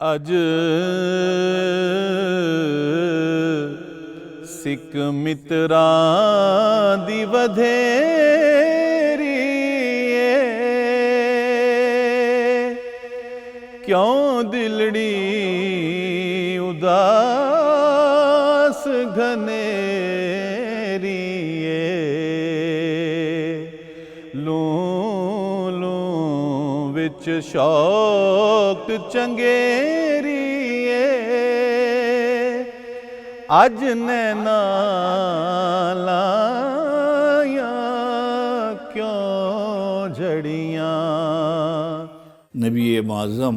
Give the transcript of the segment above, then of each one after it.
ਅਜ ਸਿੱਖ ਮਿੱਤਰਾਂ ਦੀ ਵਧੇਰੀ ਏ, ਕਿਉਂ ਦਿਲੜੀ ਉਦਾਸ ਘਨੇਰੀ ਏ, ਲੂੰ ਲੂੰ ਵਿੱਚ ਸ਼ੌਕ ਚੰਗੇਰੀ ਏ, ਅੱਜ ਨੈਣਾ ਲਾਇਆ ਕਿਉਂ ਜੜੀਆਂ। نبی معظم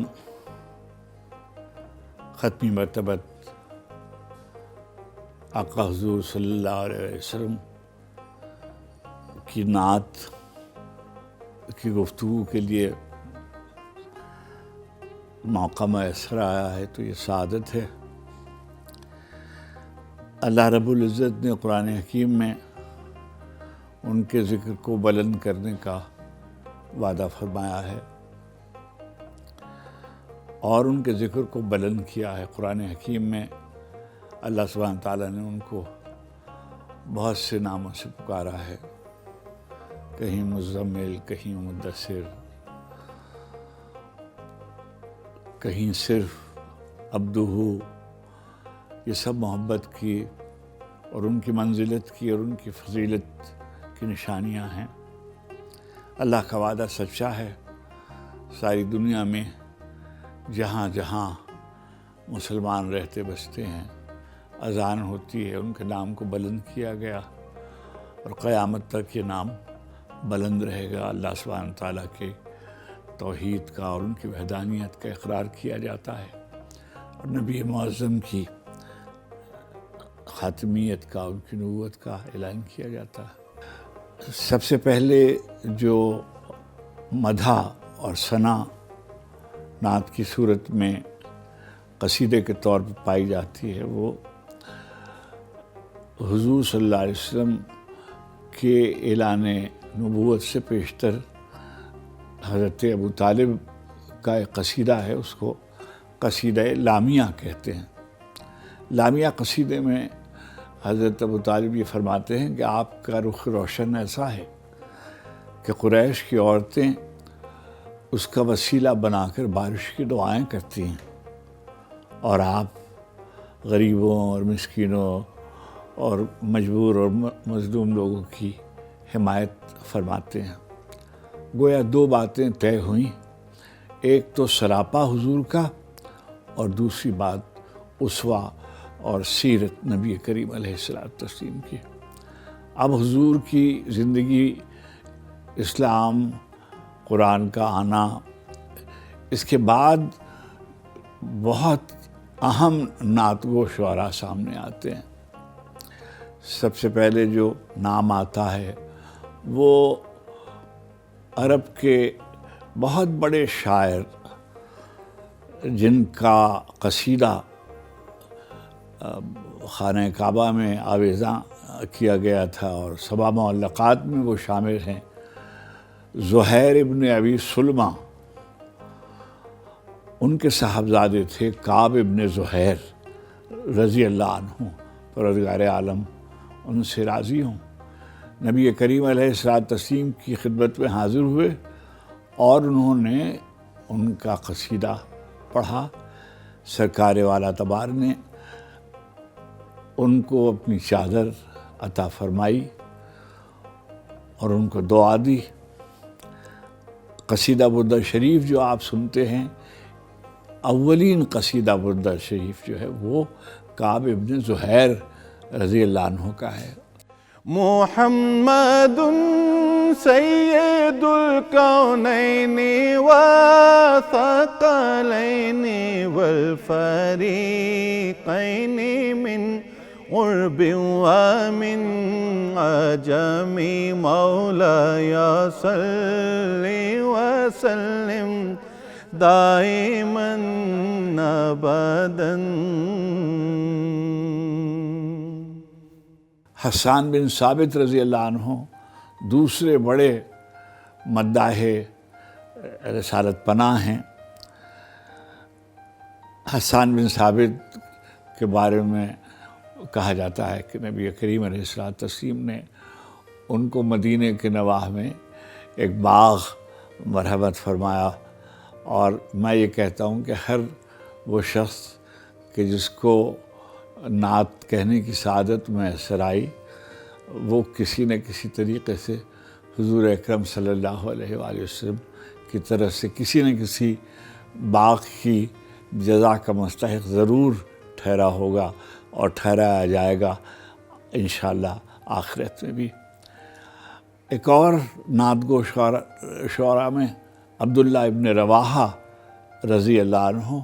ختمی مرتبت آقا حضور صلی اللہ علیہ وسلم کی نعت کی گفتگو کے لیے موقع میسر آیا ہے تو یہ سعادت ہے۔ اللہ رب العزت نے قرآن حکیم میں ان کے ذکر کو بلند کرنے کا وعدہ فرمایا ہے اور ان کے ذکر کو بلند کیا ہے۔ قرآن حکیم میں اللہ سبحانہ تعالیٰ نے ان کو بہت سے ناموں سے پکارا ہے، کہیں مزمل، کہیں مدثر، کہیں صرف عبدہ۔ یہ سب محبت کی اور ان کی منزلت کی اور ان کی فضیلت کی نشانیاں ہیں۔ اللہ کا وعدہ سچا ہے۔ ساری دنیا میں جہاں جہاں مسلمان رہتے بستے ہیں اذان ہوتی ہے، ان کے نام کو بلند کیا گیا اور قیامت تک یہ نام بلند رہے گا۔ اللہ سبحانہ تعالیٰ کے توحید کا اور ان کی وحدانیت کا اقرار کیا جاتا ہے اور نبی معظم کی خاتمیت کا، ان کی نبوت کا اعلان کیا جاتا ہے۔ سب سے پہلے جو مدح اور ثنا نعت کی صورت میں قصیدے کے طور پر پائی جاتی ہے، وہ حضور صلی اللہ علیہ وسلم کے اعلان نبوت سے پیشتر حضرت ابو طالب کا ایک قصیدہ ہے، اس کو قصیدہ لامیہ کہتے ہیں۔ لامیہ قصیدے میں حضرت ابو طالب یہ فرماتے ہیں کہ آپ کا رخ روشن ایسا ہے کہ قریش کی عورتیں اس کا وسیلہ بنا کر بارش کی دعائیں کرتی ہیں اور آپ غریبوں اور مسکینوں اور مجبور اور مظلوم لوگوں کی حمایت فرماتے ہیں۔ گویا دو باتیں طے ہوئیں، ایک تو سراپا حضور کا اور دوسری بات اسوہ اور سیرت نبی کریم علیہ السلام کی۔ اب حضور کی زندگی، اسلام، قرآن کا آنا، اس کے بعد بہت اہم نعت گو شعراء سامنے آتے ہیں۔ سب سے پہلے جو نام آتا ہے وہ عرب کے بہت بڑے شاعر جن کا قصیدہ خانہ کعبہ میں آویزاں کیا گیا تھا اور سبع معلقات میں وہ شامل ہیں، زہیر ابن ابی سلمہ۔ ان کے صاحبزادے تھے کعب ابن زہیر رضی اللہ عنہ، پروردگار عالم ان سے راضی ہوں۔ نبی کریم علیہ السلام کی خدمت میں حاضر ہوئے اور انہوں نے ان کا قصیدہ پڑھا۔ سرکار والا تبار نے ان کو اپنی چادر عطا فرمائی اور ان کو دعا دی۔ قصیدہ بردہ شریف جو آپ سنتے ہیں، اولین قصیدہ بردہ شریف جو ہے وہ کعب ابن زہیر رضی اللہ عنہ کا ہے۔ محمد سید الکونین والثقلین والفریقین من قرب ومن عجم مولاي صل وسلم دائما ابدا۔ حسان بن ثابت رضی اللہ عنہ دوسرے بڑے مداح رسالت پناہ ہیں۔ حسان بن ثابت کے بارے میں کہا جاتا ہے کہ نبی کریم علیہ السلام نے ان کو مدینے کے نواح میں ایک باغ مرحمت فرمایا، اور میں یہ کہتا ہوں کہ ہر وہ شخص کہ جس کو نعت کہنے کی سعادت میسر آئی، وہ کسی نہ کسی طریقے سے حضور اکرم صلی اللہ علیہ وآلہ وسلم کی طرف سے کسی نہ کسی باغ کی جزا کا مستحق ضرور ٹھہرا ہوگا اور ٹھہرایا جائے گا انشاءاللہ آخرت میں بھی۔ ایک اور نعت گو شعراء میں عبداللہ ابن رواحہ رضی اللہ عنہ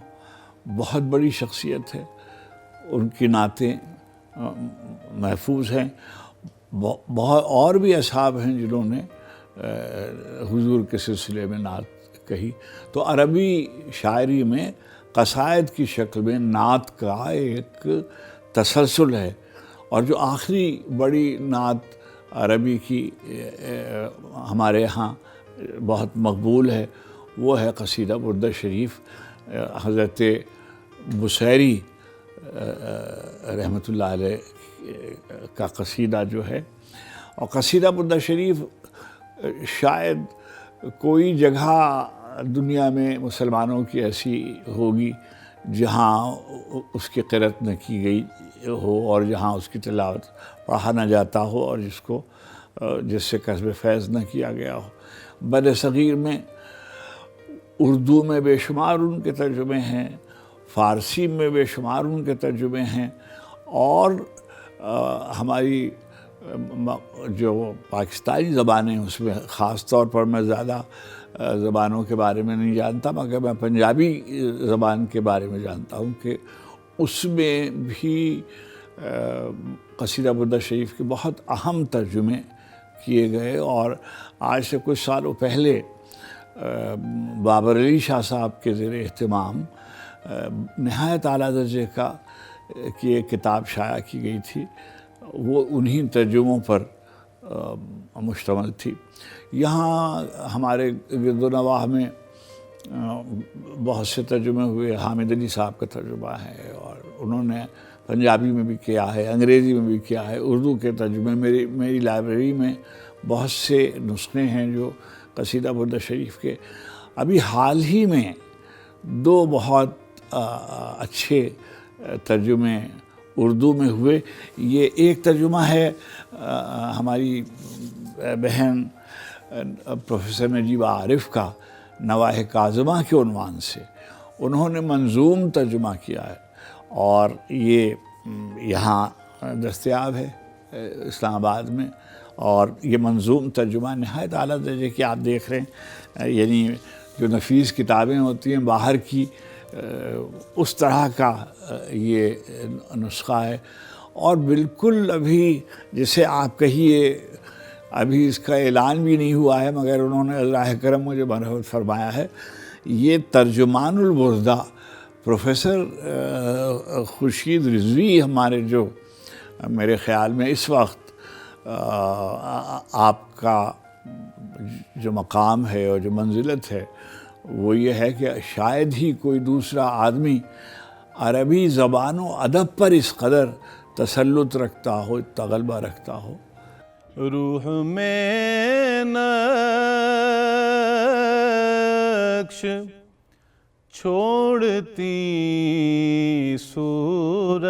بہت بڑی شخصیت ہے، ان کی نعتیں محفوظ ہیں۔ بہت اور بھی اصحاب ہیں جنہوں نے حضور کے سلسلے میں نعت کہی۔ تو عربی شاعری میں قصائد کی شکل میں نعت کا ایک تسلسل ہے، اور جو آخری بڑی نعت عربی کی ہمارے ہاں بہت مقبول ہے وہ ہے قصیدہ بردہ شریف، حضرت بصیری رحمۃ اللہ علیہ کا قصیدہ جو ہے۔ اور قصیدہ بردہ شریف شاید کوئی جگہ دنیا میں مسلمانوں کی ایسی ہوگی جہاں اس کی قرأت نہ کی گئی ہو اور جہاں اس کی تلاوت پڑھا نہ جاتا ہو اور جس سے کسب فیض نہ کیا گیا ہو۔ بر صغیر میں اردو میں بے شمار ان کے ترجمے ہیں، فارسی میں بے شمار ان کے ترجمے ہیں، اور ہماری جو پاکستانی زبانیں ہیں اس میں خاص طور پر میں زیادہ زبانوں کے بارے میں نہیں جانتا، مگر میں پنجابی زبان کے بارے میں جانتا ہوں کہ اس میں بھی قصیدہ بردہ شریف کے بہت اہم ترجمے کیے گئے۔ اور آج سے کچھ سالوں پہلے بابر علی شاہ صاحب کے زیر اہتمام نہایت اعلیٰ درجے کی ایک کتاب شائع کی گئی تھی، وہ انہی ترجموں پر مشتمل تھی۔ یہاں ہمارے گرد و نواح میں بہت سے ترجمے ہوئے، حامد علی صاحب کا ترجمہ ہے، اور انہوں نے پنجابی میں بھی کیا ہے، انگریزی میں بھی کیا ہے، اردو کے ترجمے میری لائبریری میں بہت سے نسخے ہیں جو قصیدہ بردہ شریف کے۔ ابھی حال ہی میں دو بہت اچھے ترجمے اردو میں ہوئے۔ یہ ایک ترجمہ ہے ہماری بہن پروفیسر نجیبہ عارف کا نواح کاظمہ کے عنوان سے، انہوں نے منظوم ترجمہ کیا ہے، اور یہ یہاں دستیاب ہے اسلام آباد میں، اور یہ منظوم ترجمہ نہایت اعلیٰ درجے کی آپ دیکھ رہے ہیں، یعنی جو نفیس کتابیں ہوتی ہیں باہر کی اس طرح کا یہ نسخہ ہے، اور بالکل ابھی جسے آپ کہیے ابھی اس کا اعلان بھی نہیں ہوا ہے، مگر انہوں نے اللہ کرم مجھے مرحمت فرمایا ہے، یہ ترجمان البردہ پروفیسر خورشید رضوی ہمارے جو میرے خیال میں اس وقت آپ کا جو مقام ہے اور جو منزلت ہے وہ یہ ہے کہ شاید ہی کوئی دوسرا آدمی عربی زبان و ادب پر اس قدر تسلط رکھتا ہو، اتنا غلبہ رکھتا ہو۔ روح میں نقش چھوڑتی صورت،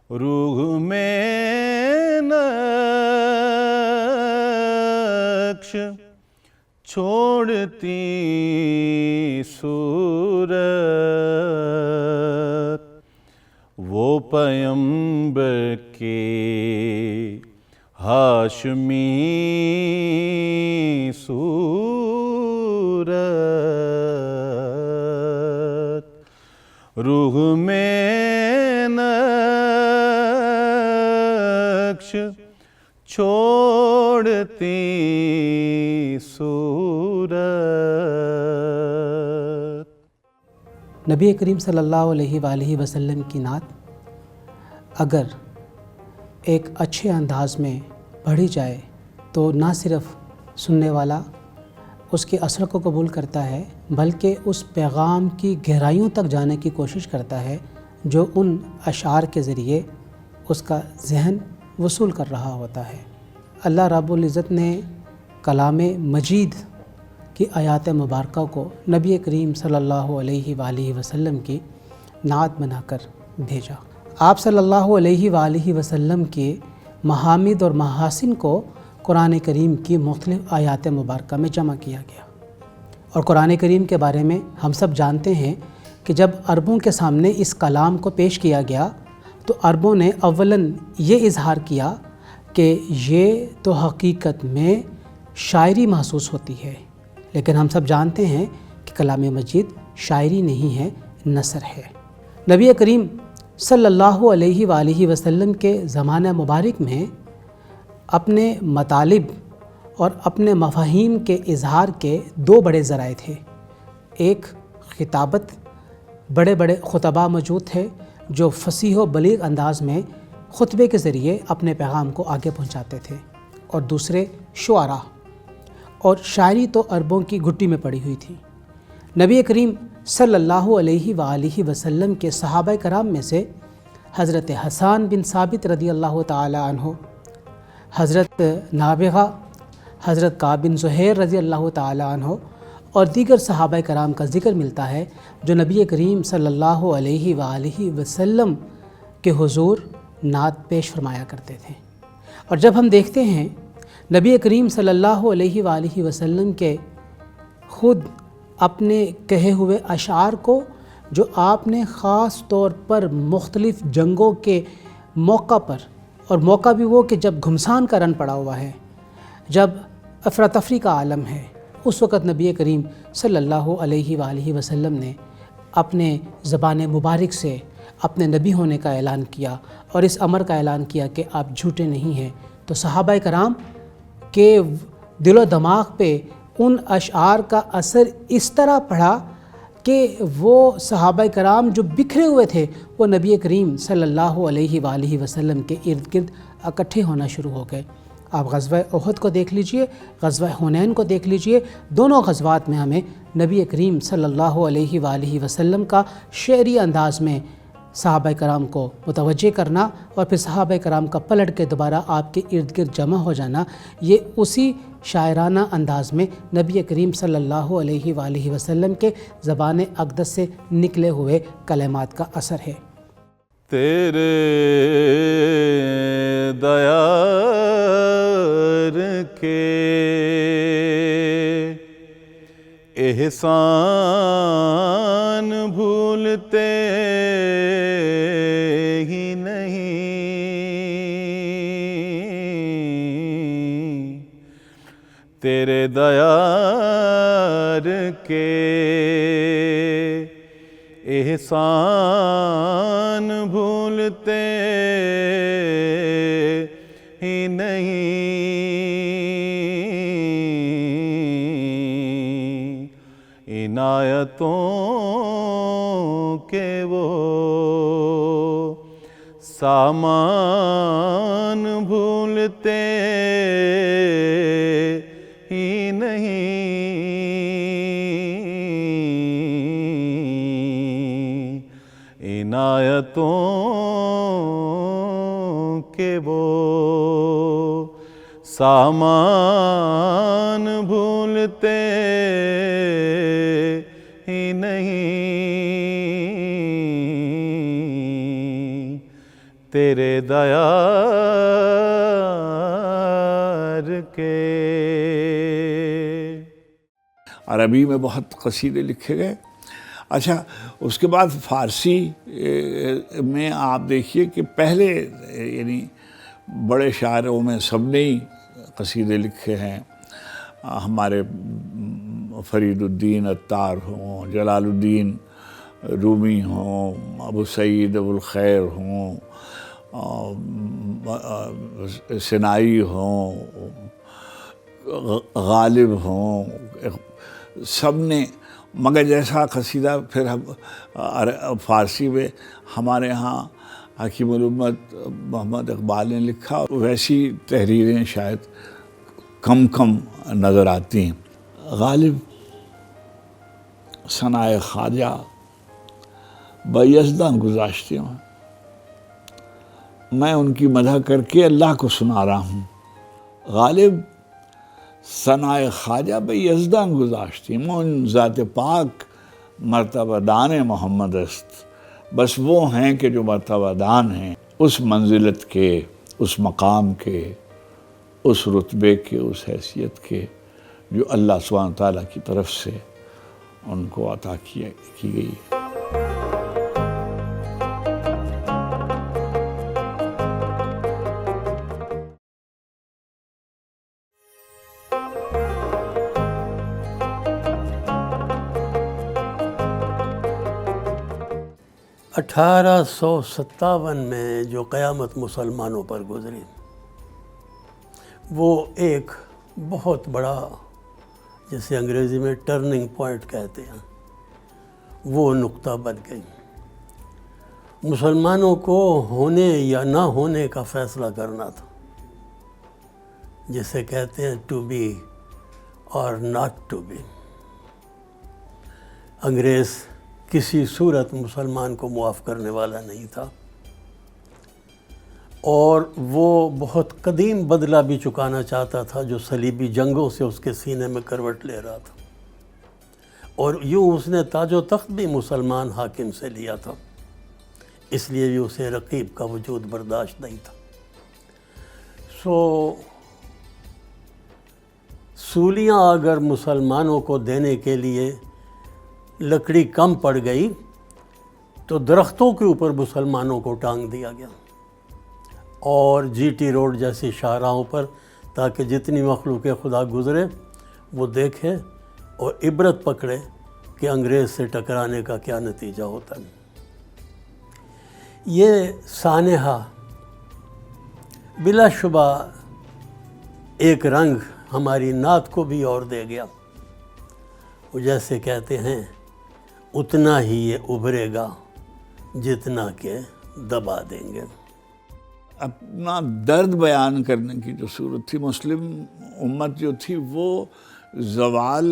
روح میں نقش چھوڑتی صورت، وہ پیمبر کے ہاشمی صورت، روح میں نقش چھوڑتی صورت۔ نبی کریم صلی اللہ علیہ وآلہ وسلم کی نعت اگر ایک اچھے انداز میں پڑھی جائے تو نہ صرف سننے والا اس کے اثر کو قبول کرتا ہے بلکہ اس پیغام کی گہرائیوں تک جانے کی کوشش کرتا ہے جو ان اشعار کے ذریعے اس کا ذہن وصول کر رہا ہوتا ہے۔ اللہ رب العزت نے کلام مجید کی آیات مبارکہ کو نبی کریم صلی اللہ علیہ وآلہ وسلم کی نعت بنا کر بھیجا۔ آپ صلی اللہ علیہ وآلہ وسلم کے محامد اور محاسن کو قرآن کریم کی مختلف آیات مبارکہ میں جمع کیا گیا، اور قرآن کریم کے بارے میں ہم سب جانتے ہیں کہ جب عربوں کے سامنے اس کلام کو پیش کیا گیا تو عربوں نے اولاً یہ اظہار کیا کہ یہ تو حقیقت میں شاعری محسوس ہوتی ہے، لیکن ہم سب جانتے ہیں کہ کلام مجید شاعری نہیں ہے، نثر ہے۔ نبی کریم صلی اللہ علیہ وآلہ وسلم کے زمانہ مبارک میں اپنے مطالب اور اپنے مفاہیم کے اظہار کے دو بڑے ذرائع تھے۔ ایک خطابت، بڑے بڑے خطباء موجود تھے جو فصیح و بلیغ انداز میں خطبے کے ذریعے اپنے پیغام کو آگے پہنچاتے تھے، اور دوسرے شعراء، اور شاعری تو عربوں کی گھٹی میں پڑی ہوئی تھی۔ نبی کریم صلی اللہ علیہ وآلہ وسلم کے صحابہ کرام میں سے حضرت حسان بن ثابت رضی اللہ تعالی عنہ، حضرت نابغہ، حضرت کعب بن زہیر رضی اللہ تعالی عنہ اور دیگر صحابہ کرام کا ذکر ملتا ہے جو نبی کریم صلی اللہ علیہ وآلہ وسلم کے حضور نعت پیش فرمایا کرتے تھے۔ اور جب ہم دیکھتے ہیں نبی کریم صلی اللہ علیہ وآلہ وسلم کے خود اپنے کہے ہوئے اشعار کو، جو آپ نے خاص طور پر مختلف جنگوں کے موقع پر، اور موقع بھی وہ کہ جب گھمسان کا رن پڑا ہوا ہے، جب افراتفری کا عالم ہے، اس وقت نبی کریم صلی اللہ علیہ وآلہ وسلم نے اپنے زبان مبارک سے اپنے نبی ہونے کا اعلان کیا اور اس امر کا اعلان کیا کہ آپ جھوٹے نہیں ہیں۔ تو صحابہ کرام کے دل و دماغ پہ ان اشعار کا اثر اس طرح پڑا کہ وہ صحابہ کرام جو بکھرے ہوئے تھے وہ نبی کریم صلی اللہ علیہ وآلہ وسلم کے ارد گرد اکٹھے ہونا شروع ہو گئے۔ آپ غزوہ احد کو دیکھ لیجئے، غزوہ حنین کو دیکھ لیجئے، دونوں غزوات میں ہمیں نبی کریم صلی اللہ علیہ وآلہ وسلم کا شعری انداز میں صحابہ کرام کو متوجہ کرنا اور پھر صحابہ کرام کا پلٹ کے دوبارہ آپ کے ارد گرد جمع ہو جانا، یہ اسی شاعرانہ انداز میں نبی کریم صلی اللہ علیہ وآلہ وسلم کے زبان اقدس سے نکلے ہوئے کلمات کا اثر ہے۔ تیرے دیار کے احسان بھولتے ہی نہیں، تیرے دیار کے احسان بھولتے ہی نہیں، عنایتوں کے وہ سامان بھولتے ہی نہیں، عنایتوں کے وہ سامان بھولتے ہی نہیں، تیرے دیار کے۔ عربی میں بہت قصیدے لکھے گئے۔ اچھا، اس کے بعد فارسی میں آپ دیکھیے کہ پہلے یعنی بڑے شاعروں میں سب نے ہی قصیدے لکھے ہیں۔ ہمارے فرید الدین عطار ہوں، جلال الدین رومی ہوں، ابو سعید ابو الخیر ہوں، سنائی ہوں، غالب ہوں، سب نے، مگر جیسا قصیدہ پھر ہم فارسی میں ہمارے ہاں حکیم الامت محمد اقبال نے لکھا، ویسی تحریریں شاید کم نظر آتی ہیں۔ غالب ثنائے خواجہ بیزداں گزاشتے ہیں، میں ان کی مدح کر کے اللہ کو سنا رہا ہوں۔ غالب ثنائے خواجہ بیزداں گزاشتی مون ذات پاک مرتبہ دان محمد است، بس وہ ہیں کہ جو مرتبہ دان ہیں، اس منزلت کے، اس مقام کے، اس رتبے کے، اس حیثیت کے جو اللہ سبحانہ تعالیٰ کی طرف سے ان کو عطا کی گئی ہے۔ اٹھارہ سو ستاون میں جو قیامت مسلمانوں پر گزری، وہ ایک بہت بڑا، جسے انگریزی میں ٹرننگ پوائنٹ کہتے ہیں، وہ نقطہ بن گئی۔ مسلمانوں کو ہونے یا نہ ہونے کا فیصلہ کرنا تھا، جسے کہتے ہیں ٹو بی اور ناٹ ٹو بی۔ انگریز کسی صورت مسلمان کو معاف کرنے والا نہیں تھا، اور وہ بہت قدیم بدلہ بھی چکانا چاہتا تھا جو صلیبی جنگوں سے اس کے سینے میں کروٹ لے رہا تھا، اور یوں اس نے تاج و تخت بھی مسلمان حاکم سے لیا تھا، اس لیے بھی اسے رقیب کا وجود برداشت نہیں تھا۔ سولیاں اگر مسلمانوں کو دینے کے لیے لکڑی کم پڑ گئی تو درختوں کے اوپر مسلمانوں کو ٹانگ دیا گیا، اور جی ٹی روڈ جیسی شاہراہوں پر، تاکہ جتنی مخلوق خدا گزرے وہ دیکھے اور عبرت پکڑے کہ انگریز سے ٹکرانے کا کیا نتیجہ ہوتا ہے۔ یہ سانحہ بلا شبہ ایک رنگ ہماری نعت کو بھی اور دے گیا۔ وہ جیسے کہتے ہیں، اتنا ہی یہ ابھرے گا جتنا کہ دبا دیں گے۔ اپنا درد بیان کرنے کی جو صورت تھی، مسلم امت جو تھی وہ زوال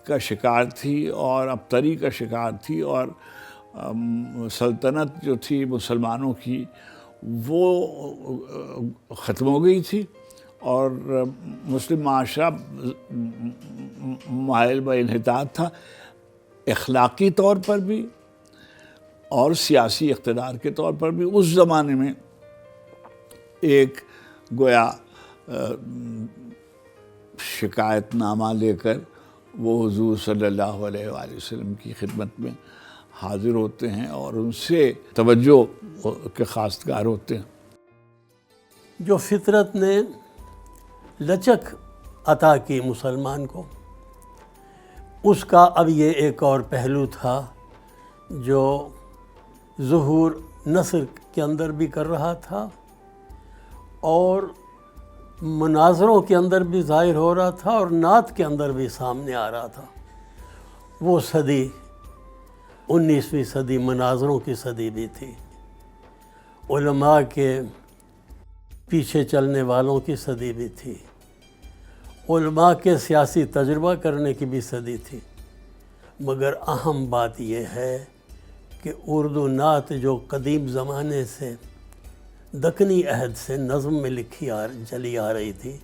کا شکار تھی اور ابتری کا شکار تھی، اور سلطنت جو تھی مسلمانوں کی وہ ختم ہو گئی تھی، اور مسلم معاشرہ مائل بہ انحطاط تھا، اخلاقی طور پر بھی اور سیاسی اقتدار کے طور پر بھی۔ اس زمانے میں ایک گویا شکایت نامہ لے کر وہ حضور صلی اللہ علیہ وآلہ وسلم کی خدمت میں حاضر ہوتے ہیں اور ان سے توجہ کے خواستگار ہوتے ہیں۔ جو فطرت نے لچک عطا کی مسلمان کو، اس کا اب یہ ایک اور پہلو تھا جو ظہور نثر کے اندر بھی کر رہا تھا اور مناظروں کے اندر بھی ظاہر ہو رہا تھا اور نعت کے اندر بھی سامنے آ رہا تھا۔ وہ صدی 19ویں صدی مناظروں کی صدی بھی تھی، علماء کے پیچھے چلنے والوں کی صدی بھی تھی، علماء کے سیاسی تجربہ کرنے کی بھی صدی تھی، مگر اہم بات یہ ہے کہ اردو نعت جو قدیم زمانے سے دکنی عہد سے نظم میں لکھی چلی آ رہی تھی،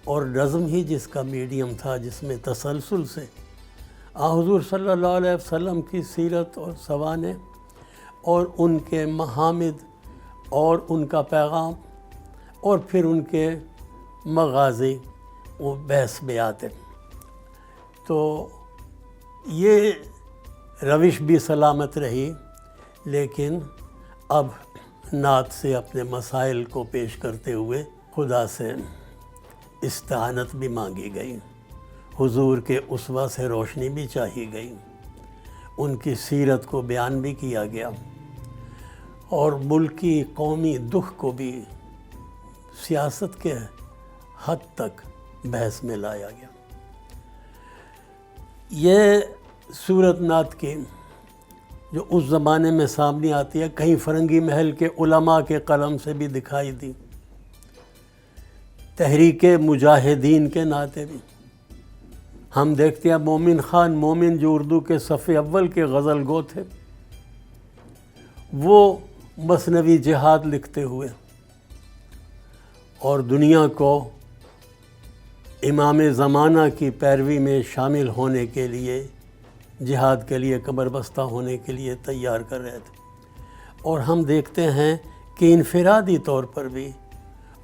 اور نظم ہی جس کا میڈیم تھا جس میں تسلسل سے حضور صلی اللہ علیہ وسلم کی سیرت اور سوانح اور ان کے محامد اور ان کا پیغام اور پھر ان کے مغازی وہ بحث میں آتے، تو یہ روش بھی سلامت رہی، لیکن اب نعت سے اپنے مسائل کو پیش کرتے ہوئے خدا سے استعانت بھی مانگی گئی، حضور کے اسوہ سے روشنی بھی چاہی گئی، ان کی سیرت کو بیان بھی کیا گیا، اور ملکی قومی دکھ کو بھی سیاست کے حد تک بحث میں لایا گیا۔ یہ صورت نعت کی جو اس زمانے میں سامنے آتی ہے، کہیں فرنگی محل کے علماء کے قلم سے بھی دکھائی دی، تحریک مجاہدین کے ناطے بھی، ہم دیکھتے ہیں مومن خان مومن جو اردو کے صف اول کے غزل گو تھے، وہ مثنوی جہاد لکھتے ہوئے اور دنیا کو امام زمانہ کی پیروی میں شامل ہونے کے لیے، جہاد کے لیے کمر بستہ ہونے کے لیے تیار کر رہے تھے۔ اور ہم دیکھتے ہیں کہ انفرادی طور پر بھی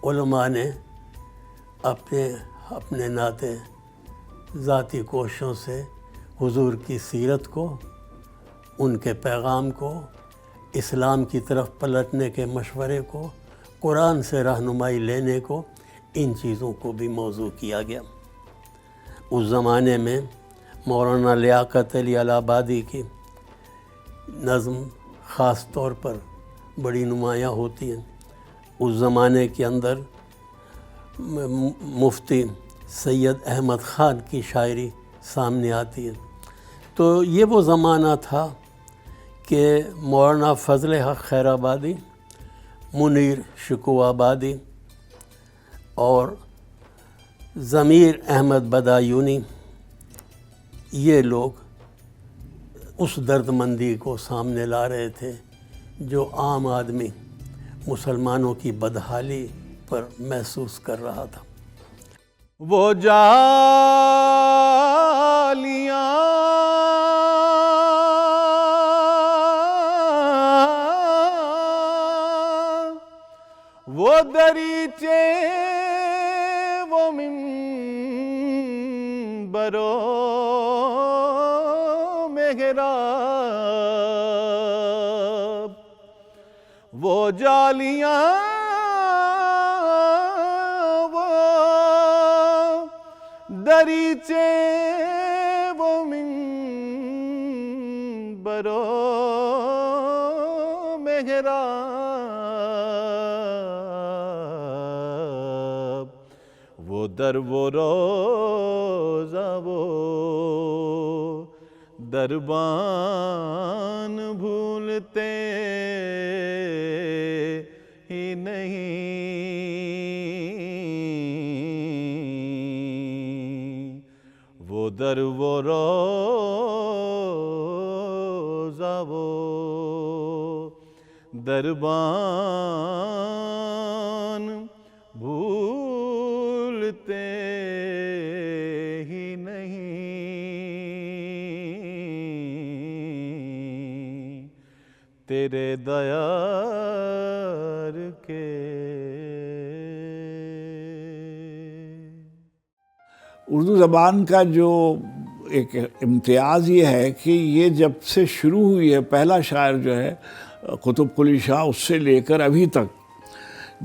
علماء نے اپنے ناطے ذاتی کوششوں سے حضور کی سیرت کو، ان کے پیغام کو، اسلام کی طرف پلٹنے کے مشورے کو، قرآن سے رہنمائی لینے کو، ان چیزوں کو بھی موضوع کیا گیا۔ اس زمانے میں مولانا لیاقت علی الہ آبادی کی نظم خاص طور پر بڑی نمایاں ہوتی ہیں۔ اس زمانے کے اندر مفتی سید احمد خان کی شاعری سامنے آتی ہے۔ تو یہ وہ زمانہ تھا کہ مولانا فضل حق خیر آبادی، منیر شکوہ آبادی اور ضمیر احمد بدایونی، یہ لوگ اس درد مندی کو سامنے لا رہے تھے جو عام آدمی مسلمانوں کی بدحالی پر محسوس کر رہا تھا۔ وہ جالیاں وہ دریچے وہ منبرو محراب، وہ جالیاں وہ دریچے وہ منبرو محراب، وہ در وہ روزہ وہ دربان بھولتے ہی نہیں، وہ در وہ روزہ وہ دربان بھولتے ہی نہیں، تیرے دیار کے۔ اردو زبان کا جو ایک امتیاز یہ ہے کہ یہ جب سے شروع ہوئی ہے، پہلا شاعر جو ہے قطب قلی شاہ، اس سے لے کر ابھی تک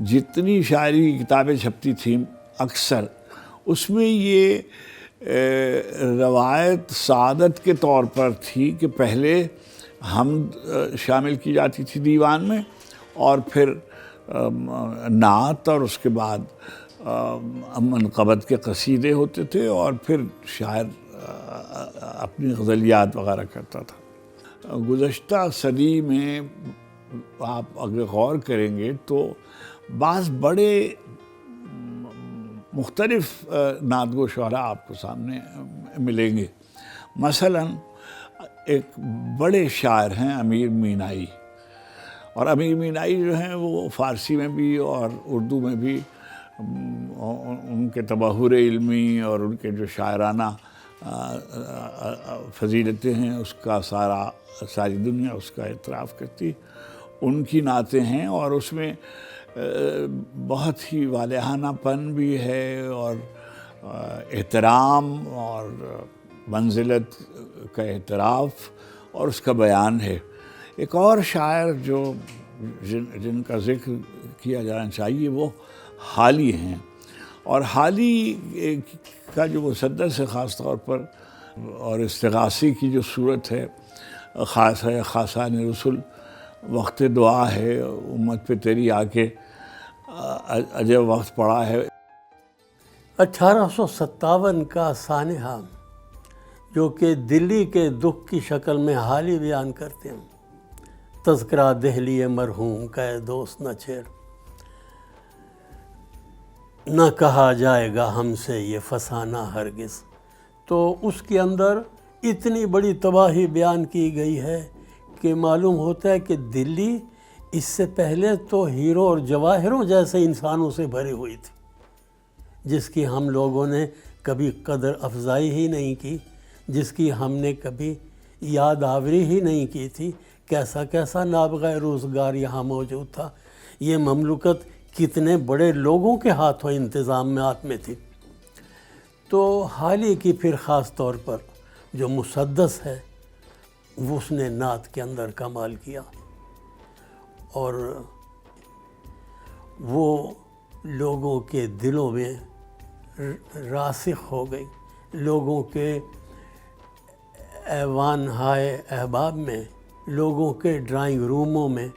جتنی شاعری کی کتابیں چھپتی تھیں اکثر اس میں یہ روایت سعادت کے طور پر تھی کہ پہلے حمد شامل کی جاتی تھی دیوان میں، اور پھر نعت، اور اس کے بعد منقبت کے قصیدے ہوتے تھے، اور پھر شاعر اپنی غزلیات وغیرہ کرتا تھا۔ گزشتہ صدی میں آپ اگر غور کریں گے تو بعض بڑے مختلف نعت گو شعراء آپ کو سامنے ملیں گے۔ مثلا ایک بڑے شاعر ہیں امیر مینائی، اور امیر مینائی جو ہیں وہ فارسی میں بھی اور اردو میں بھی ان کے تبحر علمی اور ان کے جو شاعرانہ فضیلتیں ہیں اس کا ساری دنیا اس کا اعتراف کرتی، ان کی نعتیں ہیں، اور اس میں بہت ہی والہانہ پن بھی ہے اور احترام اور منزلت کا اعتراف اور اس کا بیان ہے۔ ایک اور شاعر جو جن کا ذکر کیا جانا چاہیے وہ حالی ہیں، اور حالی کا جو مصدر سے خاص طور پر اور استغاثی کی جو صورت ہے خاص ہے، خاصان رسول وقت دعا ہے، امت پہ تیری آ کے عجب وقت پڑا ہے۔ 1857 کا سانحہ جو کہ دلی کے دکھ کی شکل میں حالی بیان کرتے ہیں۔ تذکرہ دہلی مرحوم کا اے دوست نہ چھیڑ، نہ کہا جائے گا ہم سے یہ فسانہ ہرگز، تو اس کے اندر اتنی بڑی تباہی بیان کی گئی ہے کہ معلوم ہوتا ہے کہ دلی اس سے پہلے تو ہیروں اور جواہروں جیسے انسانوں سے بھری ہوئی تھی، جس کی ہم لوگوں نے کبھی قدر افزائی ہی نہیں کی، جس کی ہم نے کبھی یاد آوری ہی نہیں کی تھی۔ کیسا کیسا نابغہ روزگار یہاں موجود تھا، یہ مملکت کتنے بڑے لوگوں کے ہاتھوں انتظامات میں تھی۔ تو حال ہی کی پھر خاص طور پر جو مسدس ہے وہ اس نے نعت کے اندر کمال کیا، اور وہ لوگوں کے دلوں میں راسخ ہو گئی، لوگوں کے ایوان ہائے احباب میں، لوگوں کے ڈرائنگ روموں میں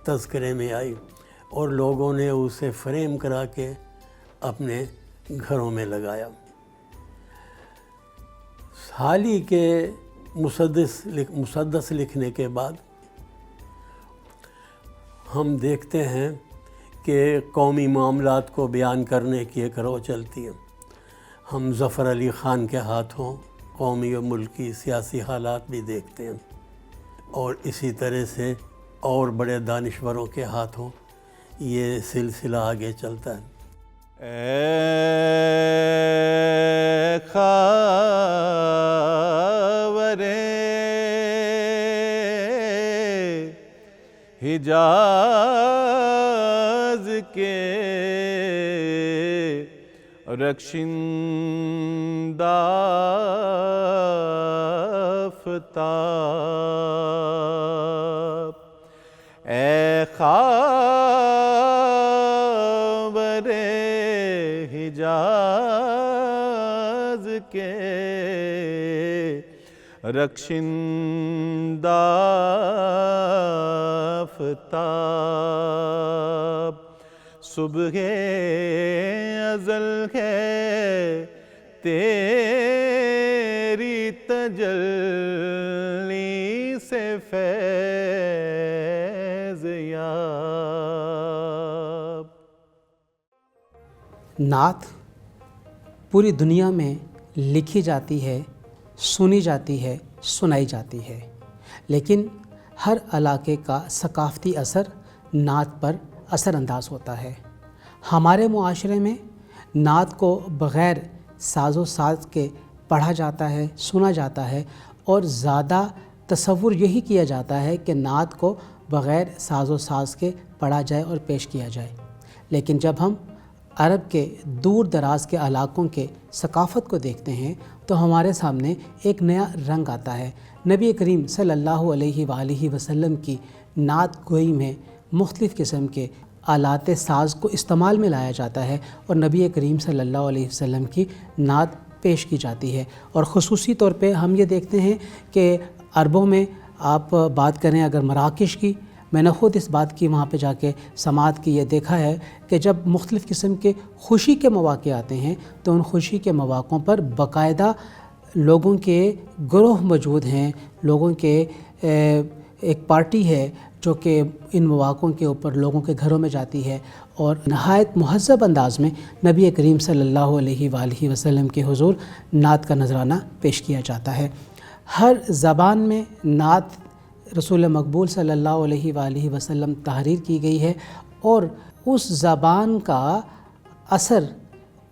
تذکرے میں آئی، اور لوگوں نے اسے فریم کرا کے اپنے گھروں میں لگایا۔ حال ہی کے مسدس لکھنے کے بعد ہم دیکھتے ہیں کہ قومی معاملات کو بیان کرنے کی ایک رو چلتی ہے۔ ہم ظفر علی خان کے ہاتھوں قومی و ملکی سیاسی حالات بھی دیکھتے ہیں، اور اسی طرح سے اور بڑے دانشوروں کے ہاتھوں یہ سلسلہ آگے چلتا ہے۔ اے خاور حجاز کے رخشندہ آفتاب، اے خاور حجاز کے رخشندہ آفتاب، صبح ازل ہے تیری تجلی سے فیض یاب۔ نعت پوری دنیا میں لکھی جاتی ہے، سنی جاتی ہے، سنائی جاتی ہے، لیکن ہر علاقے کا ثقافتی اثر نعت پر اثر انداز ہوتا ہے۔ ہمارے معاشرے میں نعت کو بغیر ساز و ساز کے پڑھا جاتا ہے، سنا جاتا ہے، اور زیادہ تصور یہی کیا جاتا ہے کہ نعت کو بغیر ساز و ساز کے پڑھا جائے اور پیش کیا جائے۔ لیکن جب ہم عرب کے دور دراز کے علاقوں کے ثقافت کو دیکھتے ہیں تو ہمارے سامنے ایک نیا رنگ آتا ہے۔ نبی کریم صلی اللہ علیہ وآلہ وسلم کی نعت گوئی میں مختلف قسم کے آلات ساز کو استعمال میں لایا جاتا ہے، اور نبی کریم صلی اللہ علیہ وسلم کی نعت پیش کی جاتی ہے۔ اور خصوصی طور پہ ہم یہ دیکھتے ہیں کہ عربوں میں آپ بات کریں اگر مراکش کی، میں نے خود اس بات کی وہاں پہ جا کے سماعت کی، یہ دیکھا ہے کہ جب مختلف قسم کے خوشی کے مواقع آتے ہیں تو ان خوشی کے مواقعوں پر باقاعدہ لوگوں کے گروہ موجود ہیں، لوگوں کے ایک پارٹی ہے جو کہ ان مواقعوں کے اوپر لوگوں کے گھروں میں جاتی ہے، اور نہایت مہذب انداز میں نبی کریم صلی اللہ علیہ وآلہ وسلم کے حضور نعت کا نذرانہ پیش کیا جاتا ہے۔ ہر زبان میں نعت رسول مقبول صلی اللہ علیہ وآلہ وسلم تحریر کی گئی ہے، اور اس زبان کا اثر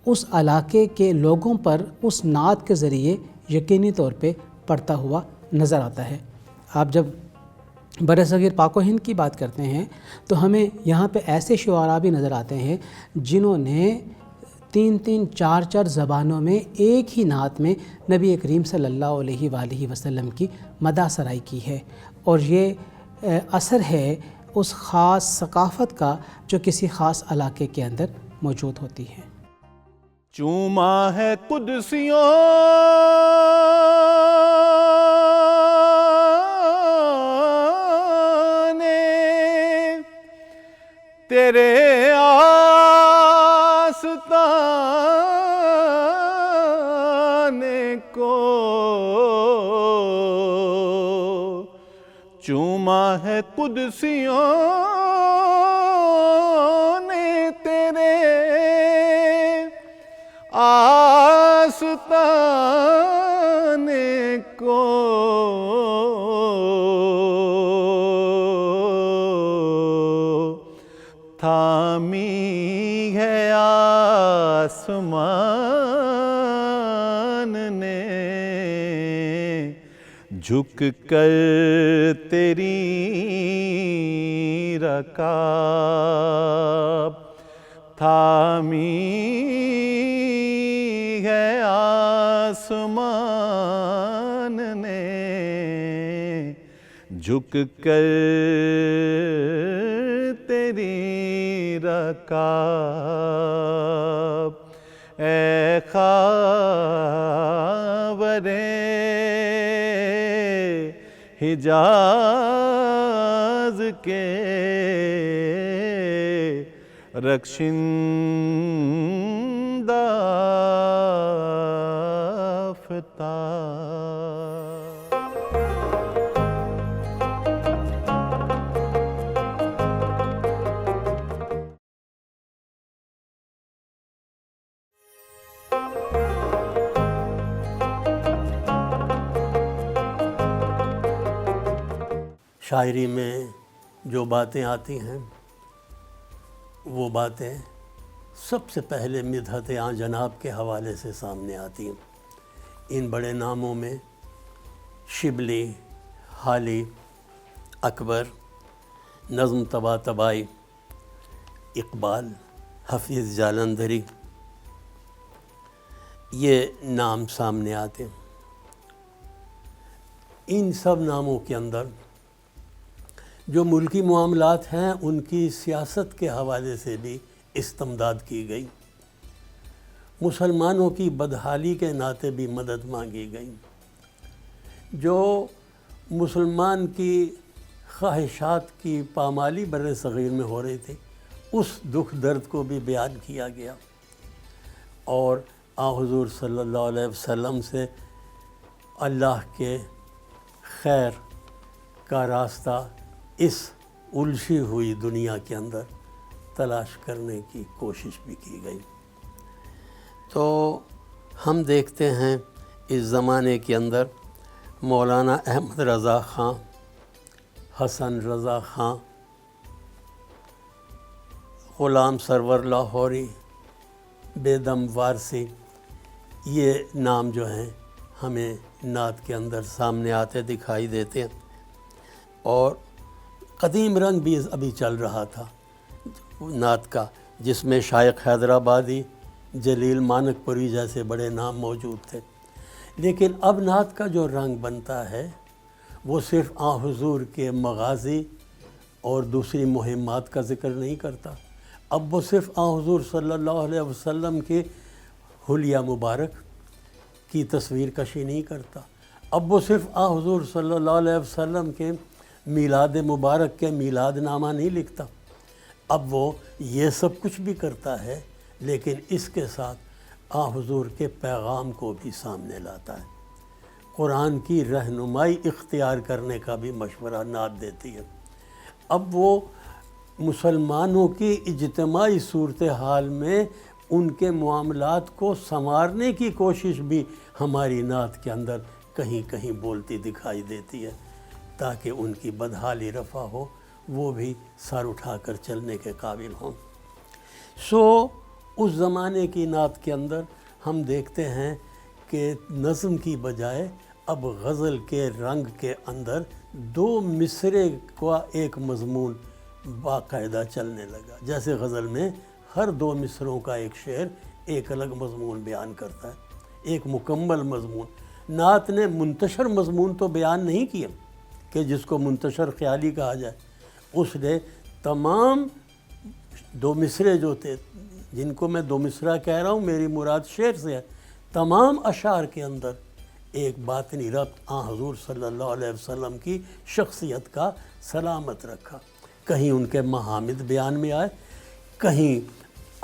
اس علاقے کے لوگوں پر اس نعت کے ذریعے یقینی طور پہ پڑتا ہوا نظر آتا ہے۔ آپ جب برصغیر پاک و ہند کی بات کرتے ہیں تو ہمیں یہاں پہ ایسے شعراء بھی نظر آتے ہیں جنہوں نے 3-4 زبانوں میں ایک ہی نعت میں نبی کریم صلی اللہ علیہ وآلہ وسلم کی مدح سرائی کی ہے، اور یہ اثر ہے اس خاص ثقافت کا جو کسی خاص علاقے کے اندر موجود ہوتی ہے۔ چوما ہے قدسیوں نے تیرے آستانے کو، چوما ہے قدسیوں نے تیرے آستانے تھامی ہے آسمان نے جھک کر تیری رکاب، تھامی ہے آسمان نے جھک کر تیری رکاب، اے خاور حجاز کے رخشندہ آفتاب۔ شاعری میں جو باتیں آتی ہیں وہ باتیں سب سے پہلے مدحت آن جناب کے حوالے سے سامنے آتی ہیں۔ ان بڑے ناموں میں شبلی، حالی، اکبر، نظم طباطبائی، اقبال، حفیظ جالندھری، یہ نام سامنے آتے ہیں۔ ان سب ناموں کے اندر جو ملکی معاملات ہیں ان کی سیاست کے حوالے سے بھی استمداد کی گئی، مسلمانوں کی بدحالی کے ناطے بھی مدد مانگی گئی، جو مسلمان کی خواہشات کی پامالی بر صغیر میں ہو رہی تھی اس دکھ درد کو بھی بیان کیا گیا، اور حضور صلی اللہ علیہ وسلم سے اللہ کے خیر کا راستہ اس الجھی ہوئی دنیا کے اندر تلاش کرنے کی کوشش بھی کی گئی۔ تو ہم دیکھتے ہیں اس زمانے کے اندر مولانا احمد رضا خان، حسن رضا خان، غلام سرور لاہوری، بیدم وارثی، یہ نام جو ہیں ہمیں نعت کے اندر سامنے آتے دکھائی دیتے ہیں، اور قدیم رنگ بھی ابھی چل رہا تھا نعت کا، جس میں شائق حیدرآبادی، جلیل مانک پوری جیسے بڑے نام موجود تھے۔ لیکن اب نعت کا جو رنگ بنتا ہے وہ صرف حضور کے مغازی اور دوسری مہمات کا ذکر نہیں کرتا، اب وہ صرف حضور صلی اللہ علیہ وسلم کے حلیہ مبارک کی تصویر کشی نہیں کرتا، اب وہ صرف حضور صلی اللہ علیہ وسلم کے میلاد مبارک کے میلاد نامہ نہیں لکھتا، اب وہ یہ سب کچھ بھی کرتا ہے، لیکن اس کے ساتھ حضور کے پیغام کو بھی سامنے لاتا ہے، قرآن کی رہنمائی اختیار کرنے کا بھی مشورہ نعت دیتی ہے۔ اب وہ مسلمانوں کی اجتماعی صورتحال میں ان کے معاملات کو سنوارنے کی کوشش بھی ہماری نعت کے اندر کہیں کہیں بولتی دکھائی دیتی ہے، تاکہ ان کی بدحالی رفع ہو، وہ بھی سر اٹھا کر چلنے کے قابل ہوں۔ اس زمانے کی نعت کے اندر ہم دیکھتے ہیں کہ نظم کی بجائے اب غزل کے رنگ کے اندر دو مصرے کا ایک مضمون باقاعدہ چلنے لگا، جیسے غزل میں ہر دو مصروں کا ایک شعر ایک الگ مضمون بیان کرتا ہے، ایک مکمل مضمون۔ نعت نے منتشر مضمون تو بیان نہیں کیا کہ جس کو منتشر خیالی کہا جائے، اس نے تمام دو مصرے جو تھے، جن کو میں دو مصرع کہہ رہا ہوں، میری مراد شعر سے ہے، تمام اشعار کے اندر ایک باطنی ربط حضور صلی اللہ علیہ وسلم کی شخصیت کا سلامت رکھا۔ کہیں ان کے محامد بیان میں آئے، کہیں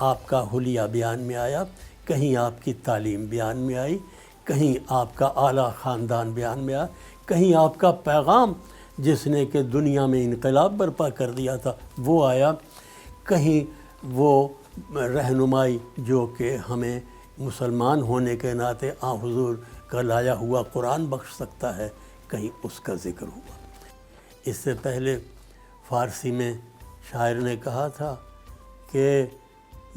آپ کا حلیہ بیان میں آیا، کہیں آپ کی تعلیم بیان میں آئی، کہیں آپ کا اعلیٰ خاندان بیان میں آیا، کہیں آپ کا پیغام جس نے کہ دنیا میں انقلاب برپا کر دیا تھا وہ آیا، کہیں وہ رہنمائی جو کہ ہمیں مسلمان ہونے کے ناطے حضور کا لایا ہوا قرآن بخش سکتا ہے، کہیں اس کا ذکر ہوا۔ اس سے پہلے فارسی میں شاعر نے کہا تھا کہ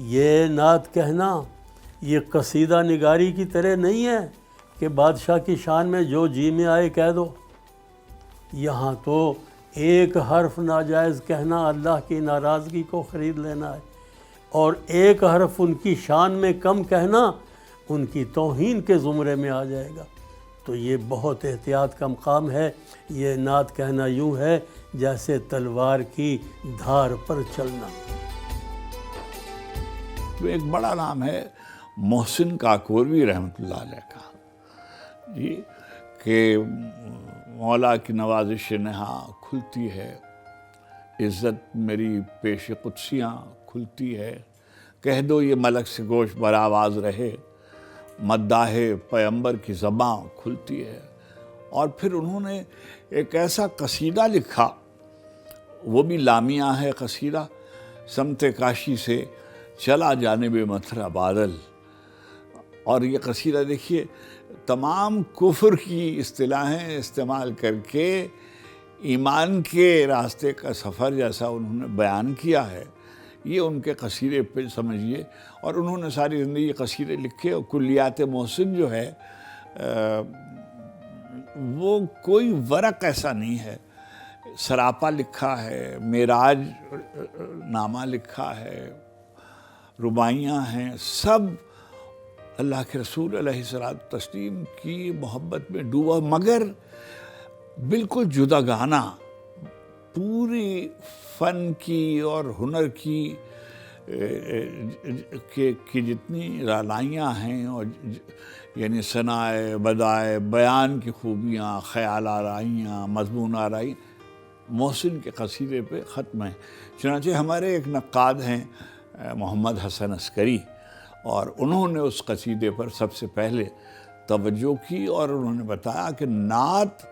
یہ نعت کہنا یہ قصیدہ نگاری کی طرح نہیں ہے کہ بادشاہ کی شان میں جو جی میں آئے کہہ دو. یہاں تو ایک حرف ناجائز کہنا اللہ کی ناراضگی کو خرید لینا ہے، اور ایک حرف ان کی شان میں کم کہنا ان کی توہین کے زمرے میں آ جائے گا. تو یہ بہت احتیاط کا مقام ہے. یہ نعت کہنا یوں ہے جیسے تلوار کی دھار پر چلنا. ایک بڑا نام ہے محسن کاکوروی رحمۃ اللہ علیہ کا، جی، کہ مولا کی نوازش نہاں کھلتی ہے، عزت میری پیش قدسیاں کھلتی ہے، کہہ دو یہ ملک سے گوش بر آواز رہے، مداح پیمبر کی زباں کھلتی ہے. اور پھر انہوں نے ایک ایسا قصیدہ لکھا، وہ بھی لامیہ ہے قصیدہ، سمت کاشی سے چلا جانب متھرا بادل. اور یہ قصیدہ دیکھیے تمام کفر کی اصطلاحیں استعمال کر کے ایمان کے راستے کا سفر جیسا انہوں نے بیان کیا ہے، یہ ان کے قصیدے پہ سمجھیے. اور انہوں نے ساری زندگی قصیدے لکھے، اور کلیات محسن جو ہے وہ کوئی ورق ایسا نہیں ہے. سراپا لکھا ہے، معراج نامہ لکھا ہے، رباعیاں ہیں، سب اللہ کے رسول علیہ الصلوۃ والتسلیم کی محبت میں ڈوبا، مگر بالکل جداگانہ. پوری فن کی اور ہنر کی جتنی رعنائیاں ہیں، اور یعنی ثنائے بدائے بیان کی خوبیاں، خیال آرائیاں، مضمون آرائی محسن کے قصیدے پہ ختم ہیں. چنانچہ ہمارے ایک نقاد ہیں محمد حسن عسکری، اور انہوں نے اس قصیدے پر سب سے پہلے توجہ کی، اور انہوں نے بتایا کہ نعت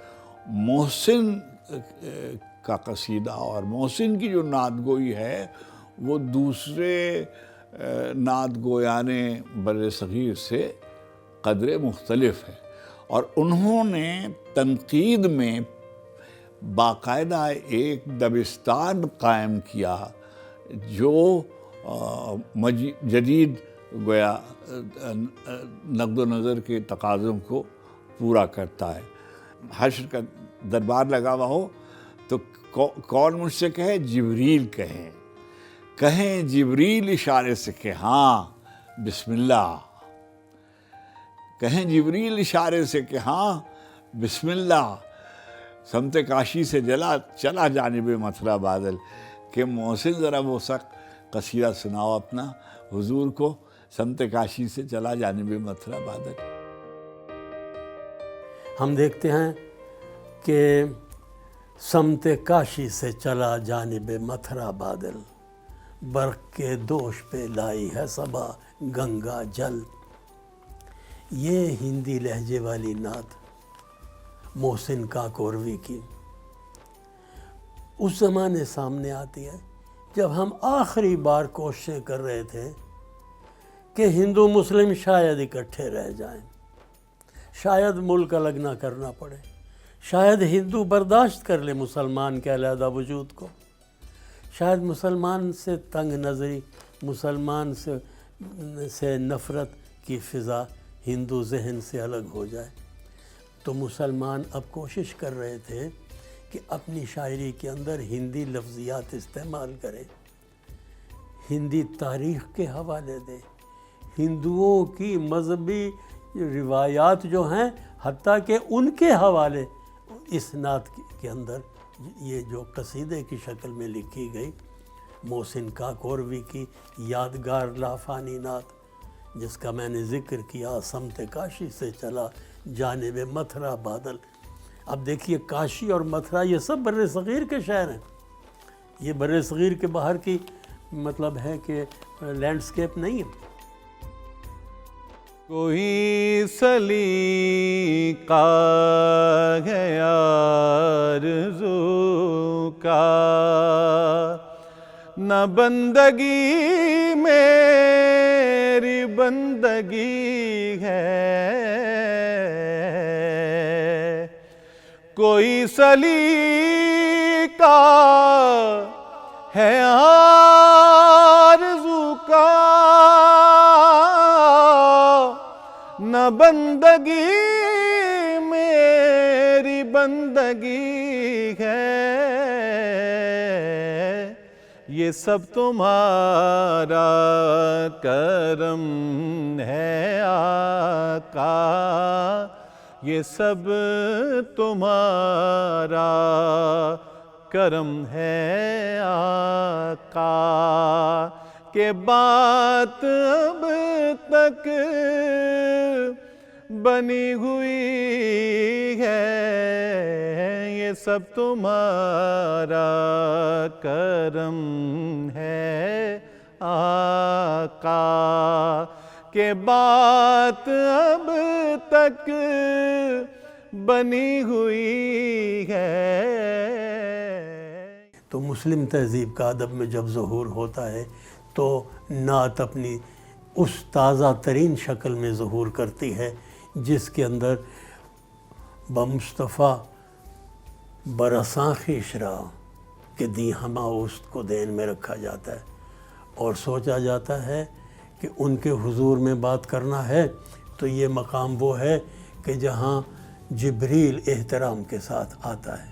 محسن کا قصیدہ اور محسن کی جو نعت گوئی ہے وہ دوسرے نعت گویان بر صغیر سے قدر مختلف ہے. اور انہوں نے تنقید میں باقاعدہ ایک دبستان قائم کیا جو جدید گویا نقد و نظر کے تقاضوں کو پورا کرتا ہے. حشر کا دربار لگا ہوا ہو تو کون مجھ سے کہے؟ جبریل کہیں جبریل اشارے سے کہ ہاں بسم اللہ، کہیں جبریل اشارے سے کہ ہاں بسم اللہ. سمت کاشی سے چلا جانب متھرا بادل. کہ محسن ذرا وہ سخت قصیدہ سناؤ اپنا حضور کو، سمت کاشی سے چلا جانب متھرا بادل. ہم دیکھتے ہیں کہ سمت کاشی سے چلا جانب متھرا بادل، برق کے دوش پہ لائی ہے صبا گنگا جل. یہ ہندی لہجے والی نعت محسن کاکوروی کی اس زمانے سامنے آتی ہے جب ہم آخری بار کوششیں کر رہے تھے کہ ہندو مسلم شاید اکٹھے رہ جائیں، شاید ملک الگ نہ کرنا پڑے، شاید ہندو برداشت کر لے مسلمان کے علیحدہ وجود کو، شاید مسلمان سے تنگ نظری، مسلمان سے نفرت کی فضا ہندو ذہن سے الگ ہو جائے. تو مسلمان اب کوشش کر رہے تھے کہ اپنی شاعری کے اندر ہندی لفظیات استعمال کریں، ہندی تاریخ کے حوالے دیں، ہندوؤں کی مذہبی روایات جو ہیں حتیٰ کہ ان کے حوالے اس نعت کے اندر یہ جو قصیدے کی شکل میں لکھی گئی محسن کاکوروی کی یادگار لافانی نعت جس کا میں نے ذکر کیا، سمت کاشی سے چلا جانب متھرا بادل. اب دیکھیے کاشی اور متھرا یہ سب بر صغیر کے شہر ہیں، یہ بر صغیر کے باہر کی مطلب ہے کہ لینڈسکیپ نہیں ہے. کوئی سلیقہ ہے آرزو کا، نہ بندگی میری بندگی ہے، کوئی سلیقہ ہے آرزو کا نہ بندگی میری بندگی ہے، یہ سب تمہارا کرم ہے آقا، یہ سب تمہارا کرم ہے آقا، کہ بات اب تک بنی ہوئی ہے، یہ سب تمہارا کرم ہے آقا، کہ بات اب تک بنی ہوئی ہے۔ تو مسلم تہذیب کا ادب میں جب ظہور ہوتا ہے تو نعت اپنی اس تازہ ترین شکل میں ظہور کرتی ہے جس کے اندر بمصطفیٰ برساں خویش را کہ دی ہما اوست کو دین میں رکھا جاتا ہے اور سوچا جاتا ہے کہ ان کے حضور میں بات کرنا ہے تو یہ مقام وہ ہے کہ جہاں جبریل احترام کے ساتھ آتا ہے،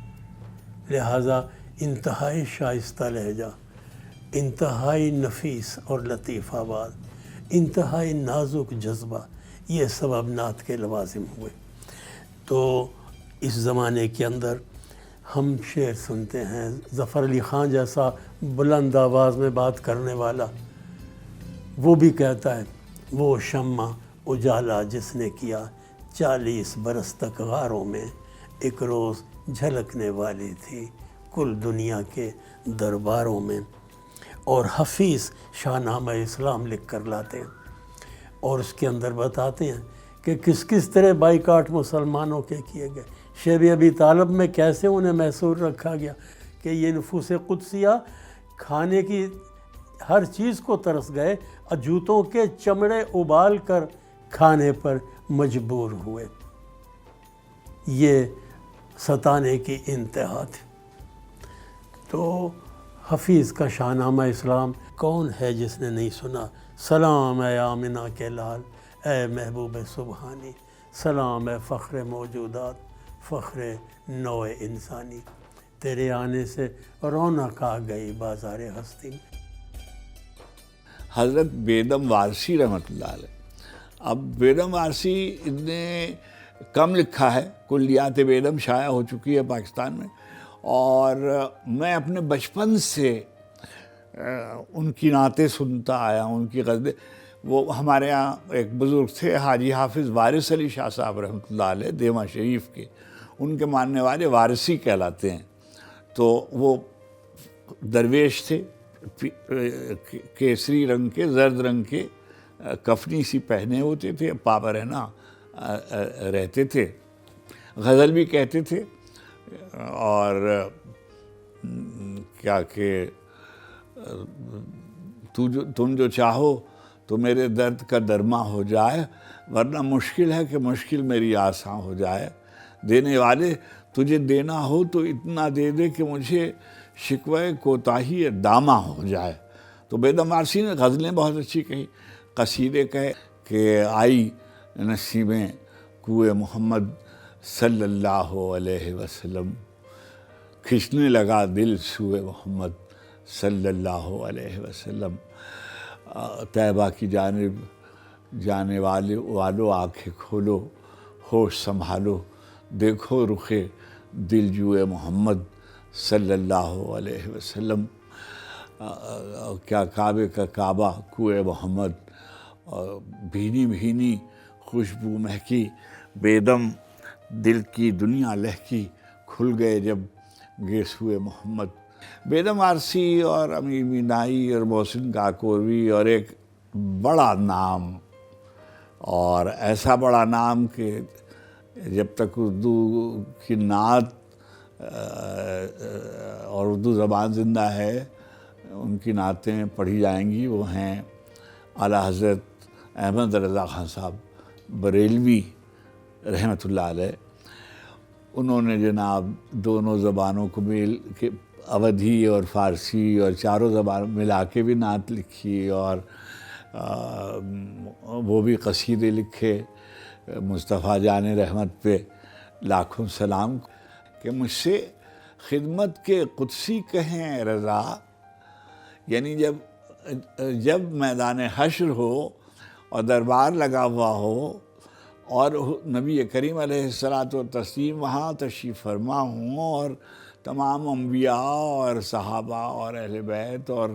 لہٰذا انتہائی شائستہ لہجہ، انتہائی نفیس اور لطیف آواز، انتہائی نازک جذبہ، یہ سبب نعت کے لوازم ہوئے۔ تو اس زمانے کے اندر ہم شعر سنتے ہیں، ظفر علی خان جیسا بلند آواز میں بات کرنے والا وہ بھی کہتا ہے، وہ شمع اجالا جس نے کیا 40 برس تک غاروں میں، ایک روز جھلکنے والی تھی کل دنیا کے درباروں میں۔ اور حفیظ شاہ نامہ اسلام لکھ کر لاتے ہیں اور اس کے اندر بتاتے ہیں کہ کس کس طرح بائیکاٹ مسلمانوں کے کیے گئے، شیب ابی طالب میں کیسے انہیں محصور رکھا گیا کہ یہ نفوس قدسیہ کھانے کی ہر چیز کو ترس گئے اور جوتوں کے چمڑے ابال کر کھانے پر مجبور ہوئے۔ یہ ستانے کی انتہا تھی۔ تو حفیظ کا شاہ نامہ اسلام کون ہے جس نے نہیں سنا؟ سلام اے آمنہ کے لال، اے محبوب سبحانی، سلام اے فخر موجودات، فخر نوع انسانی، تیرے آنے سے رونق آ گئی بازار ہستی میں۔ حضرت بیدم وارسی رحمۃ اللہ علیہ، اب بیدم وارسی نے کم لکھا ہے، کلیات بیدم شائع ہو چکی ہے پاکستان میں، اور میں اپنے بچپن سے ان کی نعتیں سنتا آیا، ان کی غزلیں۔ وہ ہمارے ہاں ایک بزرگ تھے حاجی حافظ وارث علی شاہ صاحب رحمۃ اللہ علیہ دیما شریف کے، ان کے ماننے والے وارثی کہلاتے ہیں۔ تو وہ درویش تھے، کیسری رنگ کے، زرد رنگ کے کفنی سی پہنے ہوتے تھے، پابا رہنا رہتے تھے، غزل بھی کہتے تھے، اور کیا کہ تم جو چاہو تو میرے درد کا درما ہو جائے، ورنہ مشکل ہے کہ مشکل میری آسان ہو جائے، دینے والے تجھے دینا ہو تو اتنا دے دے کہ مجھے شکوہ کوتاہی دامہ ہو جائے۔ تو بیدم وارسی نے غزلیں بہت اچھی کہی، قصیدے کہے کہ آئی نسیمیں کوئے محمد صلی اللہ علیہ وسلم، کھنچنے لگا دل سوئے محمد صلی اللہ علیہ وسلم، طیبہ کی جانب جانے والو آنکھیں کھولو، ہوش سنبھالو، دیکھو رخ دل جوئے محمد صلی اللہ علیہ وسلم، کیا کعبے کا کعبہ کوئے محمد، بھینی بھینی خوشبو مہکی، بیدم دل کی دنیا لہکی، کھل گئے جب گیسوئے محمد۔ بیدم وارسی اور امیر مینائی اور محسن کاکوروی اور ایک بڑا نام، اور ایسا بڑا نام کہ جب تک اردو کی نعت اور اردو زبان زندہ ہے ان کی نعتیں پڑھی جائیں گی، وہ ہیں اعلیٰ حضرت احمد رضا خان صاحب بریلوی رحمۃ اللہ علیہ۔ انہوں نے جناب دونوں زبانوں کو میل کے اودھی اور فارسی اور چاروں زبان ملا کے بھی نعت لکھی اور وہ بھی قصیدے لکھے مصطفیٰ جان رحمت پہ لاکھوں سلام کہ مجھ سے خدمت کے قدسی کہیں رضا، یعنی جب میدان حشر ہو اور دربار لگا ہوا ہو اور نبی کریم علیہ الصلاۃ والتسلیم وہاں تشریف فرما ہوں اور تمام انبیاء اور صحابہ اور اہل بیت اور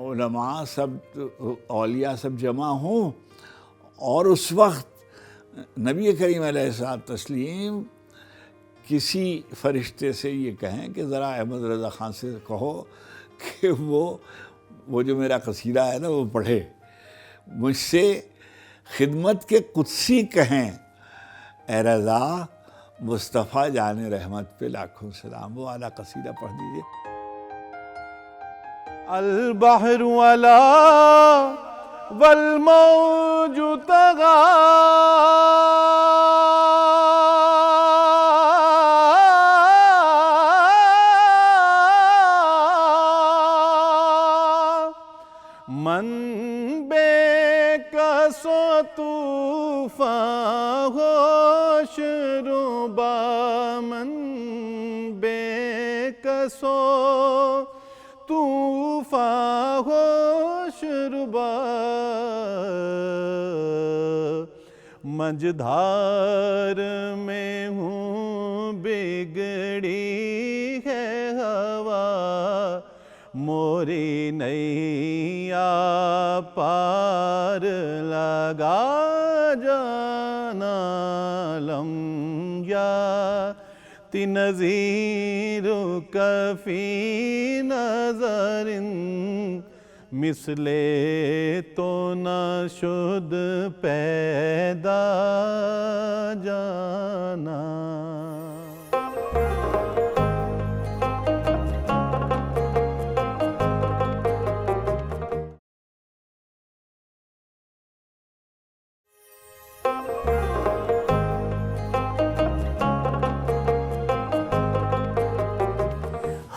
علماء سب اولیاء سب جمع ہوں، اور اس وقت نبی کریم علیہ الصلاۃ والتسلیم کسی فرشتے سے یہ کہیں کہ ذرا احمد رضا خان سے کہو کہ وہ جو میرا قصیدہ ہے نا وہ پڑھے، مجھ سے خدمت کے قدسی کہیں اے رضا، مصطفیٰ جان رحمت پہ لاکھوں سلام، وہ اعلیٰ قصیدہ پڑھ دیجئے۔ البحر ولا والموج طغى من بے کس و طوفان ہوش ربا، من بے کس و طوفان ہوش ربا، مجدھار میں ہوں بگڑی ہے ہوا، موری نیا پار لگا جانا، لم یات نظیرک فی نظر، مثل تو نہ شد پیدا جانا۔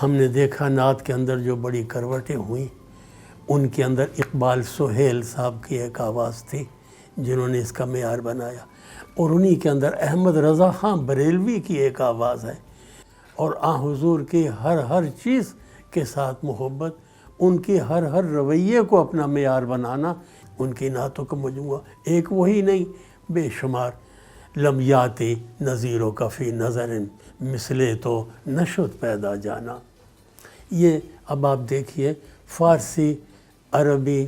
ہم نے دیکھا نعت کے اندر جو بڑی کروٹیں ہوئیں، ان کے اندر اقبال سہیل صاحب کی ایک آواز تھی جنہوں نے اس کا معیار بنایا، اور انہی کے اندر احمد رضا خان بریلوی کی ایک آواز ہے، اور حضور کی ہر چیز کے ساتھ محبت، ان کی ہر رویے کو اپنا معیار بنانا، ان کی نعتوں کا مجموعہ ایک وہی نہیں بے شمار۔ لم یاتی نظیروں کا فی نظر، مثلے تو نشد پیدا جانا۔ یہ اب آپ دیکھیے فارسی، عربی،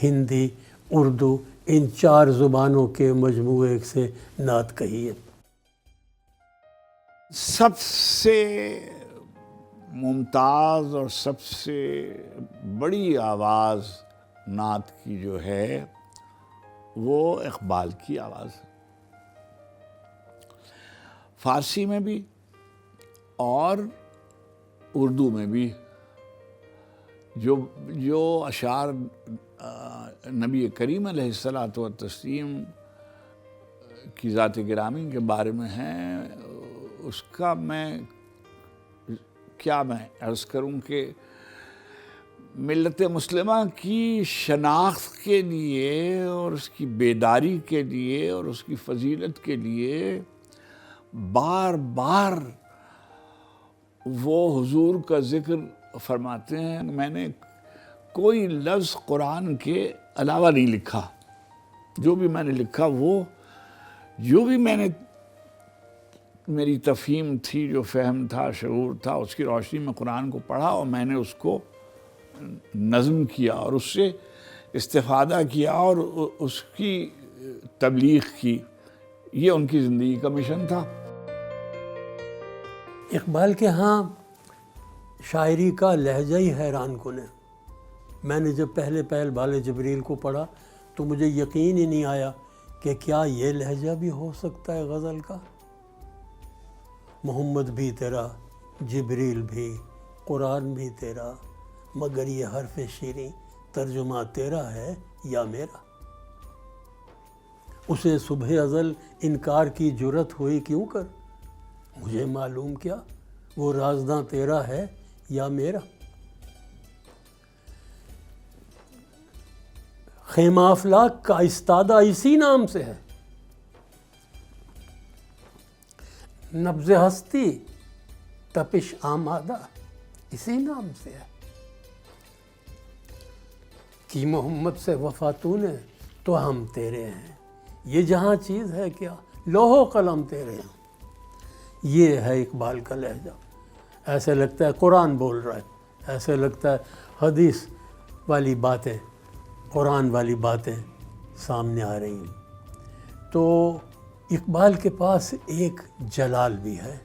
ہندی، اردو، ان 4 زبانوں کے مجموعے سے نعت کہی ہے۔ سب سے ممتاز اور سب سے بڑی آواز نعت کی جو ہے وہ اقبال کی آواز ہے، فارسی میں بھی اور اردو میں بھی۔ جو اشعار نبی کریم علیہ الصلاۃ والتسلیم کی ذات گرامی کے بارے میں ہیں، اس کا میں عرض کروں کہ ملت مسلمہ کی شناخت کے لیے اور اس کی بیداری کے لیے اور اس کی فضیلت کے لیے بار بار وہ حضور کا ذکر فرماتے ہیں۔ میں نے کوئی لفظ قرآن کے علاوہ نہیں لکھا، جو بھی میں نے لکھا وہ جو بھی میں نے میری تفہیم تھی، جو فہم تھا، شعور تھا، اس کی روشنی میں قرآن کو پڑھا اور میں نے اس کو نظم کیا اور اس سے استفادہ کیا اور اس کی تبلیغ کی۔ یہ ان کی زندگی کا مشن تھا۔ اقبال کے ہاں شاعری کا لہجہ ہی حیران کن ہے۔ میں نے جب پہلے بال جبریل کو پڑھا تو مجھے یقین ہی نہیں آیا کہ کیا یہ لہجہ بھی ہو سکتا ہے غزل کا۔ محمد بھی تیرا، جبریل بھی، قرآن بھی تیرا، مگر یہ حرف شیریں ترجمہ تیرا ہے یا میرا۔ اسے صبح ازل انکار کی جرت ہوئی کیوں کر، مجھے معلوم کیا وہ رازداں تیرا ہے یا میرا؟ خیمہ افلاک کا استادہ اسی نام سے ہے، نبض ہستی تپش آمادہ اسی نام سے ہے، کی محمد سے وفا تو نے تو ہم تیرے ہیں، یہ جہاں چیز ہے کیا لوح و قلم تیرے ہیں۔ یہ ہے اقبال کا لہجہ، ایسے لگتا ہے قرآن بول رہا ہے، ایسے لگتا ہے حدیث والی باتیں، قرآن والی باتیں سامنے آ رہی ہیں۔ تو اقبال کے پاس ایک جلال بھی ہے،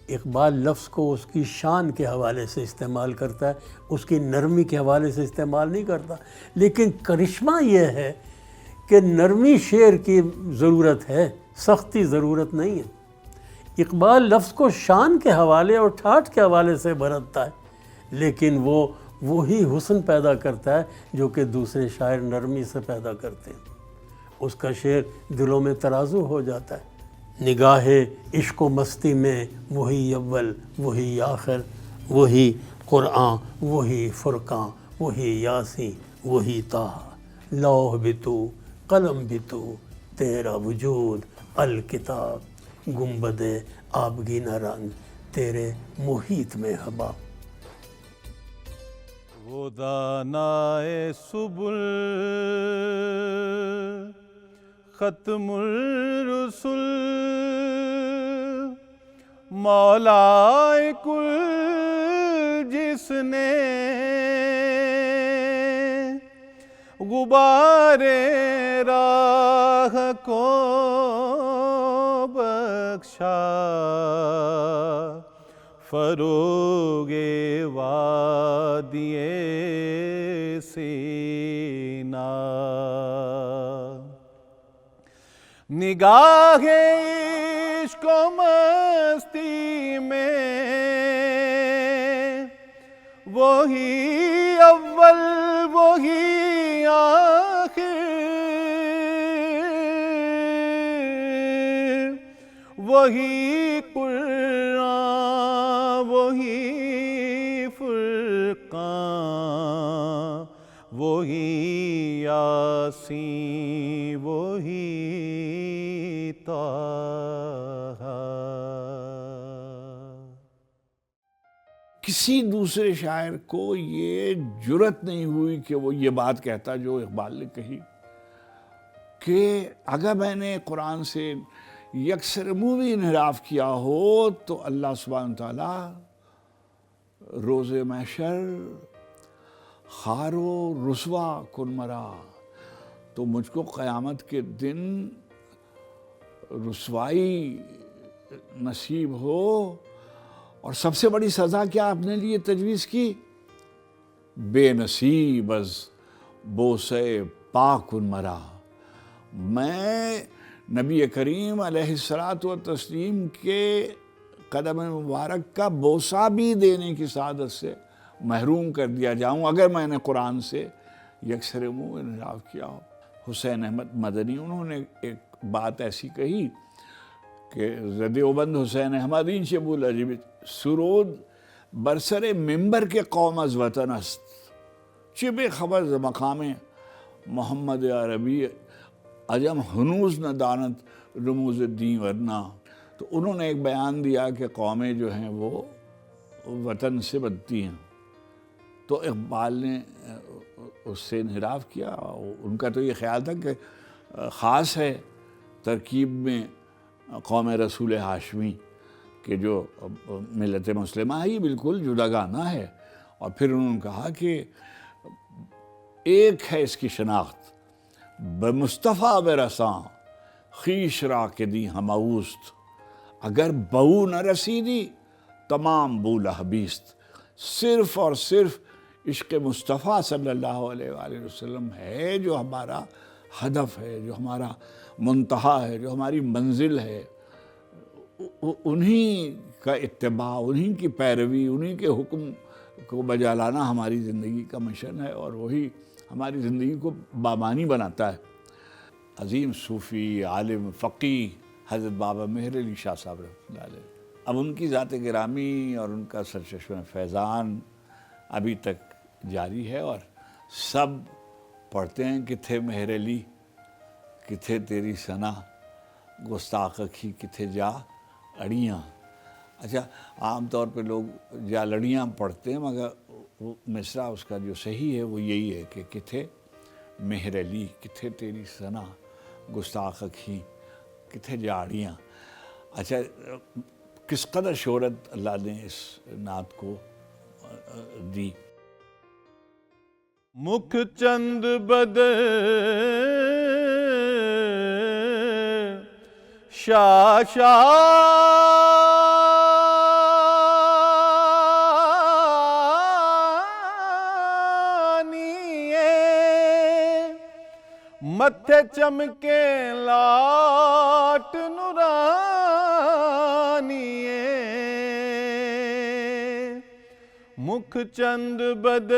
اقبال لفظ کو اس کی شان کے حوالے سے استعمال کرتا ہے، اس کی نرمی کے حوالے سے استعمال نہیں کرتا، لیکن کرشمہ یہ ہے کہ نرمی شعر کی ضرورت ہے، سختی ضرورت نہیں ہے۔ اقبال لفظ کو شان کے حوالے اور ٹھاٹھ کے حوالے سے برتتا ہے، لیکن وہ وہی حسن پیدا کرتا ہے جو کہ دوسرے شاعر نرمی سے پیدا کرتے ہیں، اس کا شعر دلوں میں ترازو ہو جاتا ہے۔ نگاہ عشق و مستی میں وہی اول وہی آخر، وہی قرآن وہی فرقان وہی یاسین وہی طٰہٰ، لوح بھی تو قلم بھی تو تیرا وجود الکتاب، گنبد آبگینہ رنگ تیرے محیط میں حباب۔ وہ دانائے سبل ختم الرسل مولا کل جس نے غبار راہ کو بخشا، فروغ وادی سینا، نگاہ عشق و مستی میں وہی اول وہی آخر، وہی قرآن وہی فرقان وہی یاسین وہی طٰہٰ۔ کسی دوسرے شاعر کو یہ جرت نہیں ہوئی کہ وہ یہ بات کہتا جو اقبال نے کہی کہ اگر میں نے قرآن سے یکسر منہ بھی انحراف کیا ہو تو اللہ سبحانہ تعالیٰ روز محشر خار و رسوا کن مرا، تو مجھ کو قیامت کے دن رسوائی نصیب ہو، اور سب سے بڑی سزا کیا آپ نے لیے تجویز کی؟ بے نصیب از بوسے پاکن مرا، میں نبی کریم علیہ الصلاۃ والتسلیم کے قدم مبارک کا بوسہ بھی دینے کی سعادت سے محروم کر دیا جاؤں اگر میں نے قرآن سے یکسر منہ انحراف کیا ہو۔ حسین احمد مدنی انہوں نے ایک بات ایسی کہی کہ زدیوبند حسین احمد این چه بول عجیب سرود بر سر منبر کے قوم از وطن است، چه بے خبر ز مقام محمد عربی عجم ہنوز نہ دانت رموز الدین ورنہ۔ تو انہوں نے ایک بیان دیا کہ قومیں جو ہیں وہ وطن سے بنتی ہیں، تو اقبال نے اس سے انحراف کیا۔ ان کا تو یہ خیال تھا کہ خاص ہے ترکیب میں قوم رسول ہاشمی کہ جو ملت مسلمہ ہے، یہ بالکل جداگانہ ہے۔ اور پھر انہوں نے کہا کہ ایک ہے اس کی شناخت، بمصطفیٰ برساں خیش را کے دی ہم اوست، اگر بہو نہ رسیدی تمام بولہ بیست۔ صرف اور صرف عشق مصطفیٰ صلی اللہ علیہ وآلہ وسلم ہے جو ہمارا ہدف ہے، جو ہمارا منتہا ہے، جو ہماری منزل ہے۔ انہی کا اتباع، انہی کی پیروی، انہی کے حکم کو بجا لانا ہماری زندگی کا مشن ہے، اور وہی ہماری زندگی کو بامانی بناتا ہے۔ عظیم صوفی، عالم، فقیہ حضرت بابا مہر علی شاہ صاحب رحمۃ اللہ علیہ اب ان کی ذات گرامی اور ان کا سرچشمہ فیضان ابھی تک جاری ہے، اور سب پڑھتے ہیں کتھے مہر علی کتھے تیری ثنا، گستاخ اکھی کتھے جا اڑیاں۔ اچھا، عام طور پہ لوگ جا لڑیاں پڑھتے ہیں، مگر وہ مصرع اس کا جو صحیح ہے وہ یہی ہے کہ کتھے مہر علی کتھے تیری ثنا، گستاخ اکھی کتھے جا اڑیاں۔ اچھا، کس قدر شہرت اللہ نے اس نعت کو دی۔ مکھ چند بد متھے چمکے لاٹ نورانیے، مکھ چند بد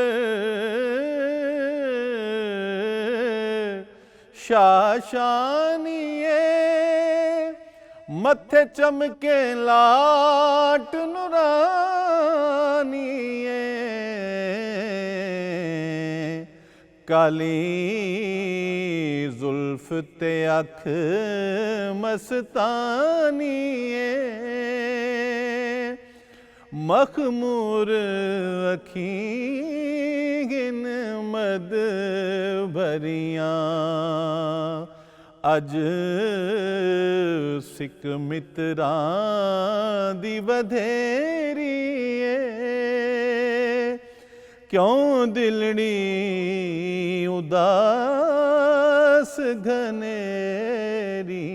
شاشانیے، متھے چمکے لاٹ نورانیے، کالی زلف تے اکھ مستانیے، مخمور اکھیں گن مد بھریاں، اج سکھ متراں دی ودھیری کیوں دلڑی اداس گھنیری۔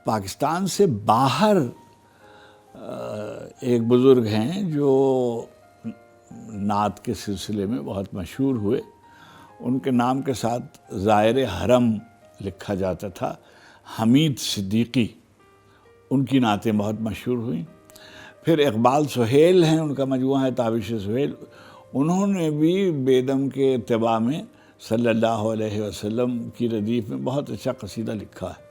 پاکستان سے باہر ایک بزرگ ہیں جو نعت کے سلسلے میں بہت مشہور ہوئے، ان کے نام کے ساتھ زائر حرم لکھا جاتا تھا، حمید صدیقی، ان کی نعتیں بہت مشہور ہوئیں۔ پھر اقبال سہیل ہیں، ان کا مجموعہ ہے تابش سہیل، انہوں نے بھی بیدم کے اتباع میں صلی اللہ علیہ وسلم کی ردیف میں بہت اچھا قصیدہ لکھا ہے۔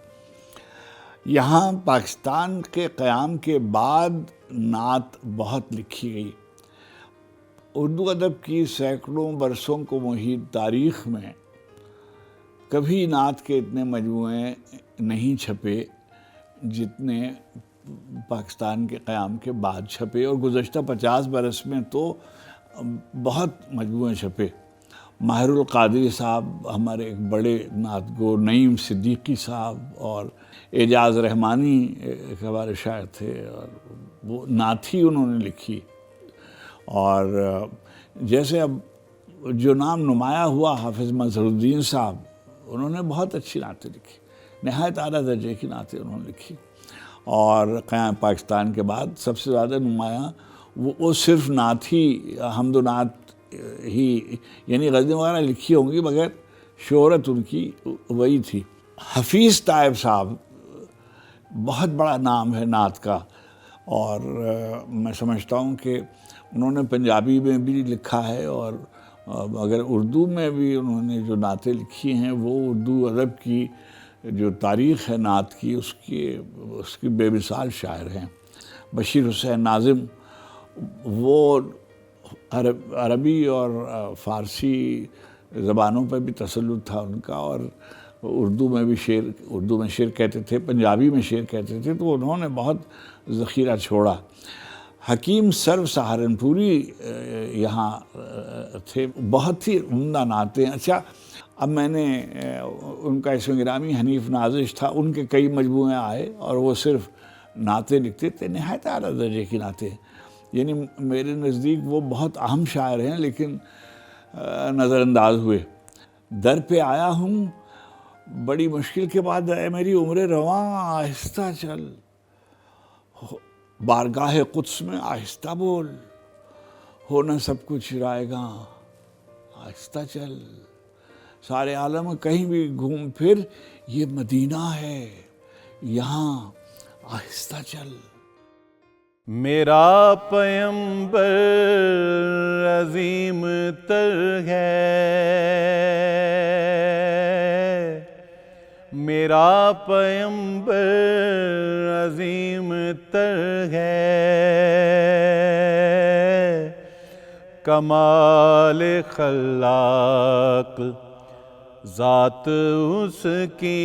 یہاں پاکستان کے قیام کے بعد نعت بہت لکھی گئی۔ اردو ادب کی سینکڑوں برسوں کو محیط تاریخ میں کبھی نعت کے اتنے مجموعے نہیں چھپے جتنے پاکستان کے قیام کے بعد چھپے، اور گزشتہ 50 برس میں تو بہت مجموعے چھپے۔ ماہر القادری صاحب ہمارے ایک بڑے نعت گو، نعیم صدیقی صاحب اور اعجاز رحمانی ایک ہمارے شاعر تھے، اور وہ نعت ہی انہوں نے لکھی۔ اور جیسے اب جو نام نمایاں ہوا حافظ مظہر الدین صاحب، انہوں نے بہت اچھی نعتیں لکھی، نہایت اعلیٰ درجے کی نعتیں انہوں نے لکھی۔ اور قیام پاکستان کے بعد سب سے زیادہ نمایاں وہ صرف نعت ہی، حمد و نعت ہی، یعنی غزلیں وغیرہ لکھی ہوں گی مگر شہرت ان کی وہی تھی۔ حفیظ طائب صاحب بہت بڑا نام ہے نعت کا، اور میں سمجھتا ہوں کہ انہوں نے پنجابی میں بھی لکھا ہے، اور اگر اردو میں بھی انہوں نے جو نعتیں لکھی ہیں وہ اردو ادب کی جو تاریخ ہے نعت کی اس کی بے مثال شاعر ہیں۔ بشیر حسین ناظم، وہ عربی اور فارسی زبانوں پہ بھی تسلط تھا ان کا، اور اردو میں شعر کہتے تھے، پنجابی میں شعر کہتے تھے، تو انہوں نے بہت ذخیرہ چھوڑا۔ حکیم سرو سہارنپوری یہاں تھے، بہت ہی عمدہ نعتیں۔ اچھا، اب میں نے ان کا اسم گرامی حنیف نازش تھا، ان کے کئی مجموعے آئے اور وہ صرف نعتیں لکھتے تھے، نہایت اعلیٰ درجے کی نعتیں، یعنی میرے نزدیک وہ بہت اہم شاعر ہیں لیکن نظر انداز ہوئے۔ در پہ آیا ہوں بڑی مشکل کے بعد، اے میری عمر رواں آہستہ چل، بارگاہ قدس میں آہستہ بول، ہونا سب کچھ رائے گاں آہستہ چل، سارے عالم کہیں بھی گھوم پھر، یہ مدینہ ہے یہاں آہستہ چل۔ میرا پیمبر عظیم تر ہے، میرا میرا پیمبر عظیم تر ہے، کمال خلاق ذات اس کی،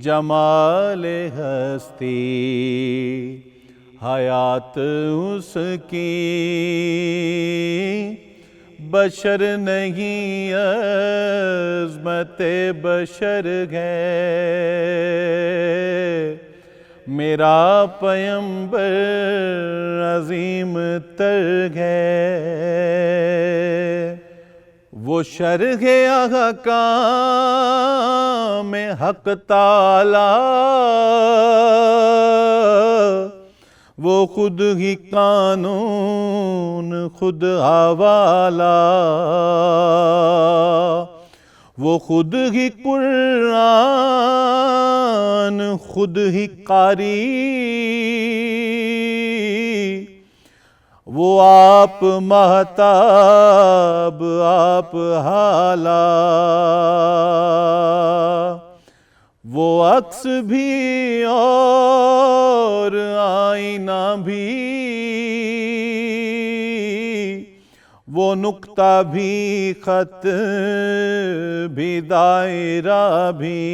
جمال ہستی حیات اس کی، بشر نہیں عظمت بشر ہے، میرا پیمبر عظیم تر ہے، وہ شرح احکام حق تعالی، وہ خود ہی قانون خود حوالہ، وہ خود ہی قرآن خود ہی قاری، وہ آپ مہتاب آپ حالہ، وہ عکس بھی اور آئینہ بھی، وہ نقطہ بھی خط بھی دائرہ بھی،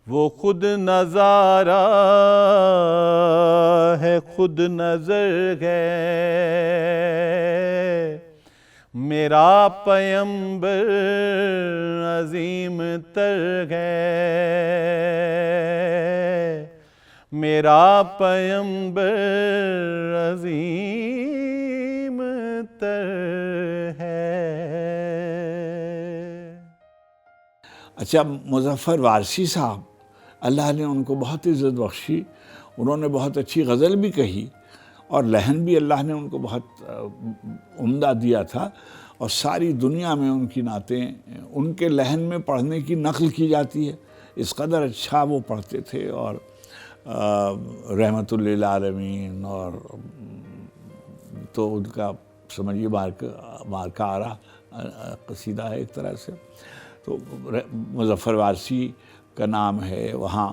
وہ خود نظارہ ہے خود نظر ہے، میرا پیمبر عظیم تر ہے، میرا پیمبر عظیم تر ہے۔ اچھا، مظفر وارثی صاحب، اللہ نے ان کو بہت عزت بخشی، انہوں نے بہت اچھی غزل بھی کہی اور لحن بھی اللہ نے ان کو بہت عمدہ دیا تھا، اور ساری دنیا میں ان کی نعتیں ان کے لحن میں پڑھنے کی نقل کی جاتی ہے، اس قدر اچھا وہ پڑھتے تھے، اور رحمت للعالمین، اور تو ان کا سمجھیے مارکہ آرا قصیدہ ہے ایک طرح سے، تو مظفر وارثی کا نام ہے وہاں،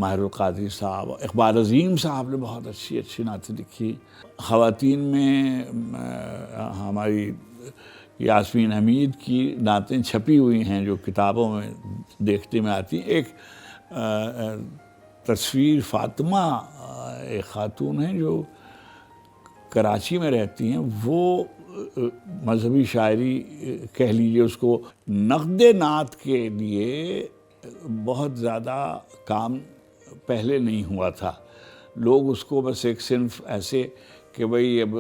ماہر القادری صاحب، اقبال عظیم صاحب نے بہت اچھی نعتیں لکھی، خواتین میں ہماری یاسمین حمید کی نعتیں چھپی ہوئی ہیں جو کتابوں میں دیکھنے میں آتی ہیں، ایک تصویر فاطمہ ایک خاتون ہیں جو کراچی میں رہتی ہیں، وہ مذہبی شاعری کہہ لیجئے اس کو، نقد نعت کے لیے بہت زیادہ کام پہلے نہیں ہوا تھا، لوگ اس کو بس ایک صنف ایسے کہ بھئی اب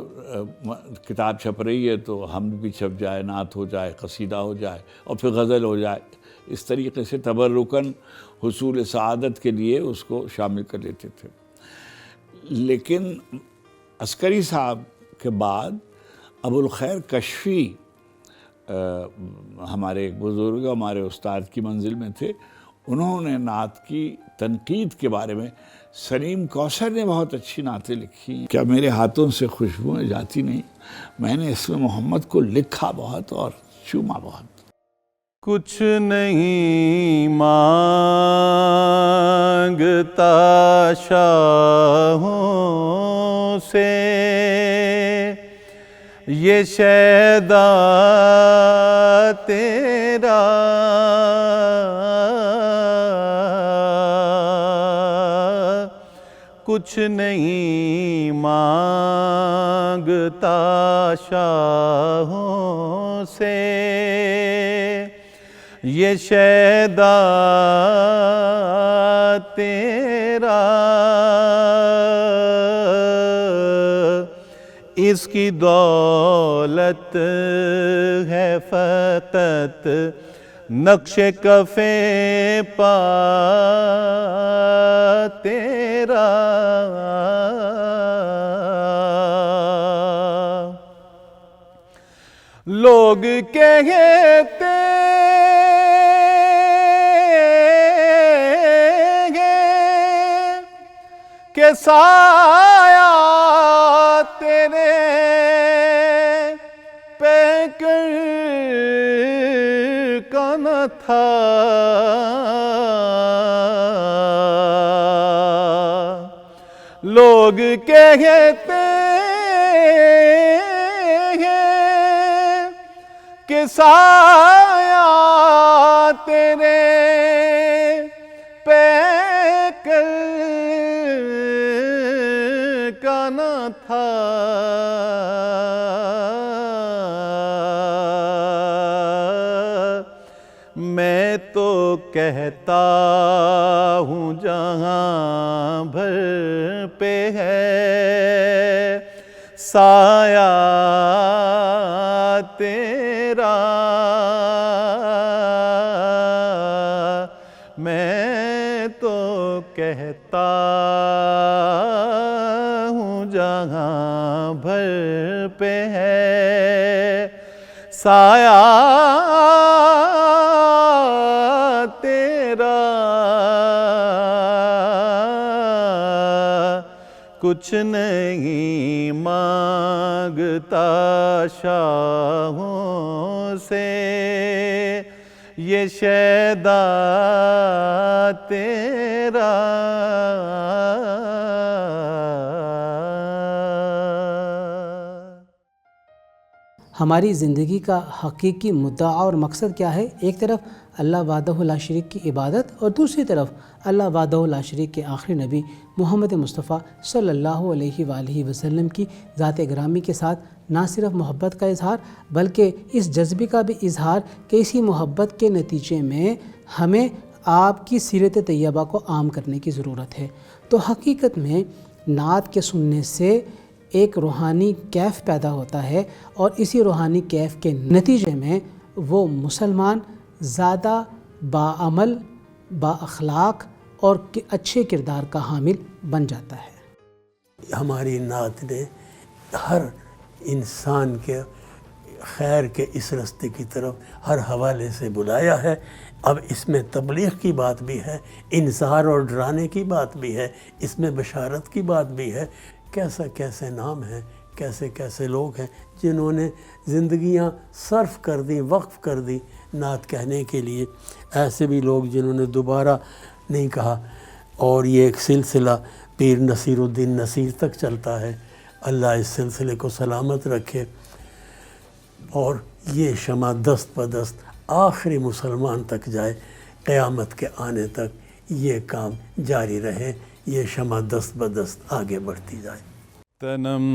کتاب چھپ رہی ہے تو حمد بھی چھپ جائے، نعت ہو جائے، قصیدہ ہو جائے اور پھر غزل ہو جائے، اس طریقے سے تبرکاً حصول سعادت کے لیے اس کو شامل کر لیتے تھے۔ لیکن عسکری صاحب کے بعد ابو الخیر کشفی ہمارے ایک بزرگ ہمارے استاد کی منزل میں تھے، انہوں نے نعت کی تنقید کے بارے میں، سلیم کوثر نے بہت اچھی نعتیں لکھی، کیا میرے ہاتھوں سے خوشبوئیں جاتی نہیں، میں نے اسم محمد کو لکھا بہت اور چوما بہت، کچھ نہیں مانگتا شاہوں سے یہ شیدا تیرا، کچھ نہیں مانگتا شاہوں سے یہ شیدا تیرا، اس کی دولت ہے فقط نقش کف پا تیرا، لوگ کہتے ہیں کہ سایہ تیرے نہ تھا لوگ کہتے ہیں کہ سایہ تیرے پیکر کا نہ تھا میں تو کہتا ہوں جہاں بھر پہ ہے سایہ تیرا میں تو کہتا ہوں جہاں بھر پہ ہے سایہ تیرا کچھ نہیں مانگتا شاہوں سے یہ شیدا تیرا ہماری زندگی کا حقیقی مدعا اور مقصد کیا ہے؟ ایک طرف اللہ وحدہ لا شریک کی عبادت اور دوسری طرف اللہ وحدہ لا شریک کے آخری نبی محمد مصطفیٰ صلی اللہ علیہ وآلہ وسلم کی ذات گرامی کے ساتھ نہ صرف محبت کا اظہار بلکہ اس جذبے کا بھی اظہار کہ اسی محبت کے نتیجے میں ہمیں آپ کی سیرت طیبہ کو عام کرنے کی ضرورت ہے۔ تو حقیقت میں نعت کے سننے سے ایک روحانی کیف پیدا ہوتا ہے اور اسی روحانی کیف کے نتیجے میں وہ مسلمان زیادہ باعمل، با اخلاق اور اچھے کردار کا حامل بن جاتا ہے۔ ہماری نعت نے ہر انسان کے خیر کے اس راستے کی طرف ہر حوالے سے بلایا ہے۔ اب اس میں تبلیغ کی بات بھی ہے، انذار اور ڈرانے کی بات بھی ہے، اس میں بشارت کی بات بھی ہے۔ کیسے نام ہیں، کیسے لوگ ہیں جنہوں نے زندگیاں صرف کر دی، وقف کر دی نعت کہنے کے لیے۔ ایسے بھی لوگ جنہوں نے دوبارہ نہیں کہا، اور یہ ایک سلسلہ پیر نصیر الدین نصیر تک چلتا ہے۔ اللہ اس سلسلے کو سلامت رکھے اور یہ شمع دست بدست آخری مسلمان تک جائے، قیامت کے آنے تک یہ کام جاری رہے، یہ شمع دست بدست آگے بڑھتی جائے۔ تنم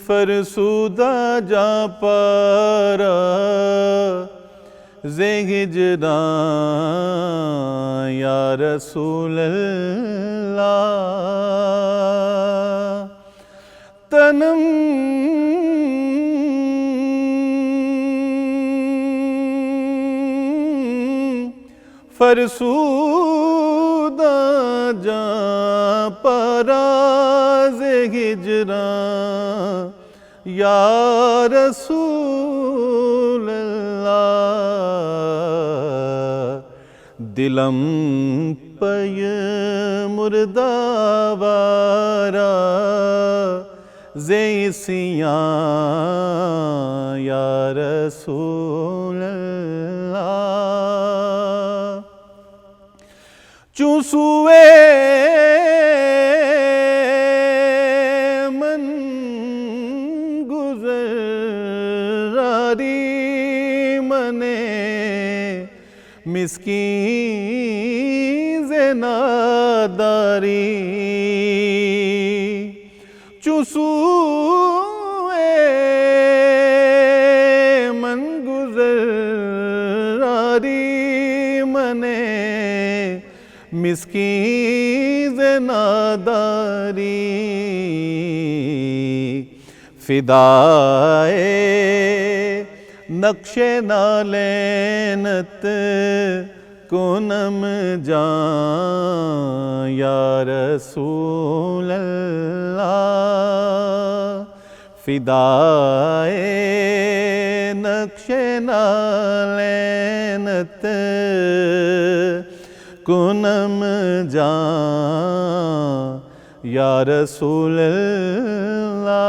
فرسودہ جا پارا زِ ہجران یا رسول اللہ تنم فرسودہ جا پراز ہجران یا رسول اللہ دلم پی مردہ وارا زیسیاں یا رسول اللہ چوسوے من گزراری منے مسکین زناداری چوسوے من گزراری منے مسکین ناداری فدائے نقش نالینت کنم جان یا رسول اللہ فدائے نقش نالینت کنم جان یا رسول اللہ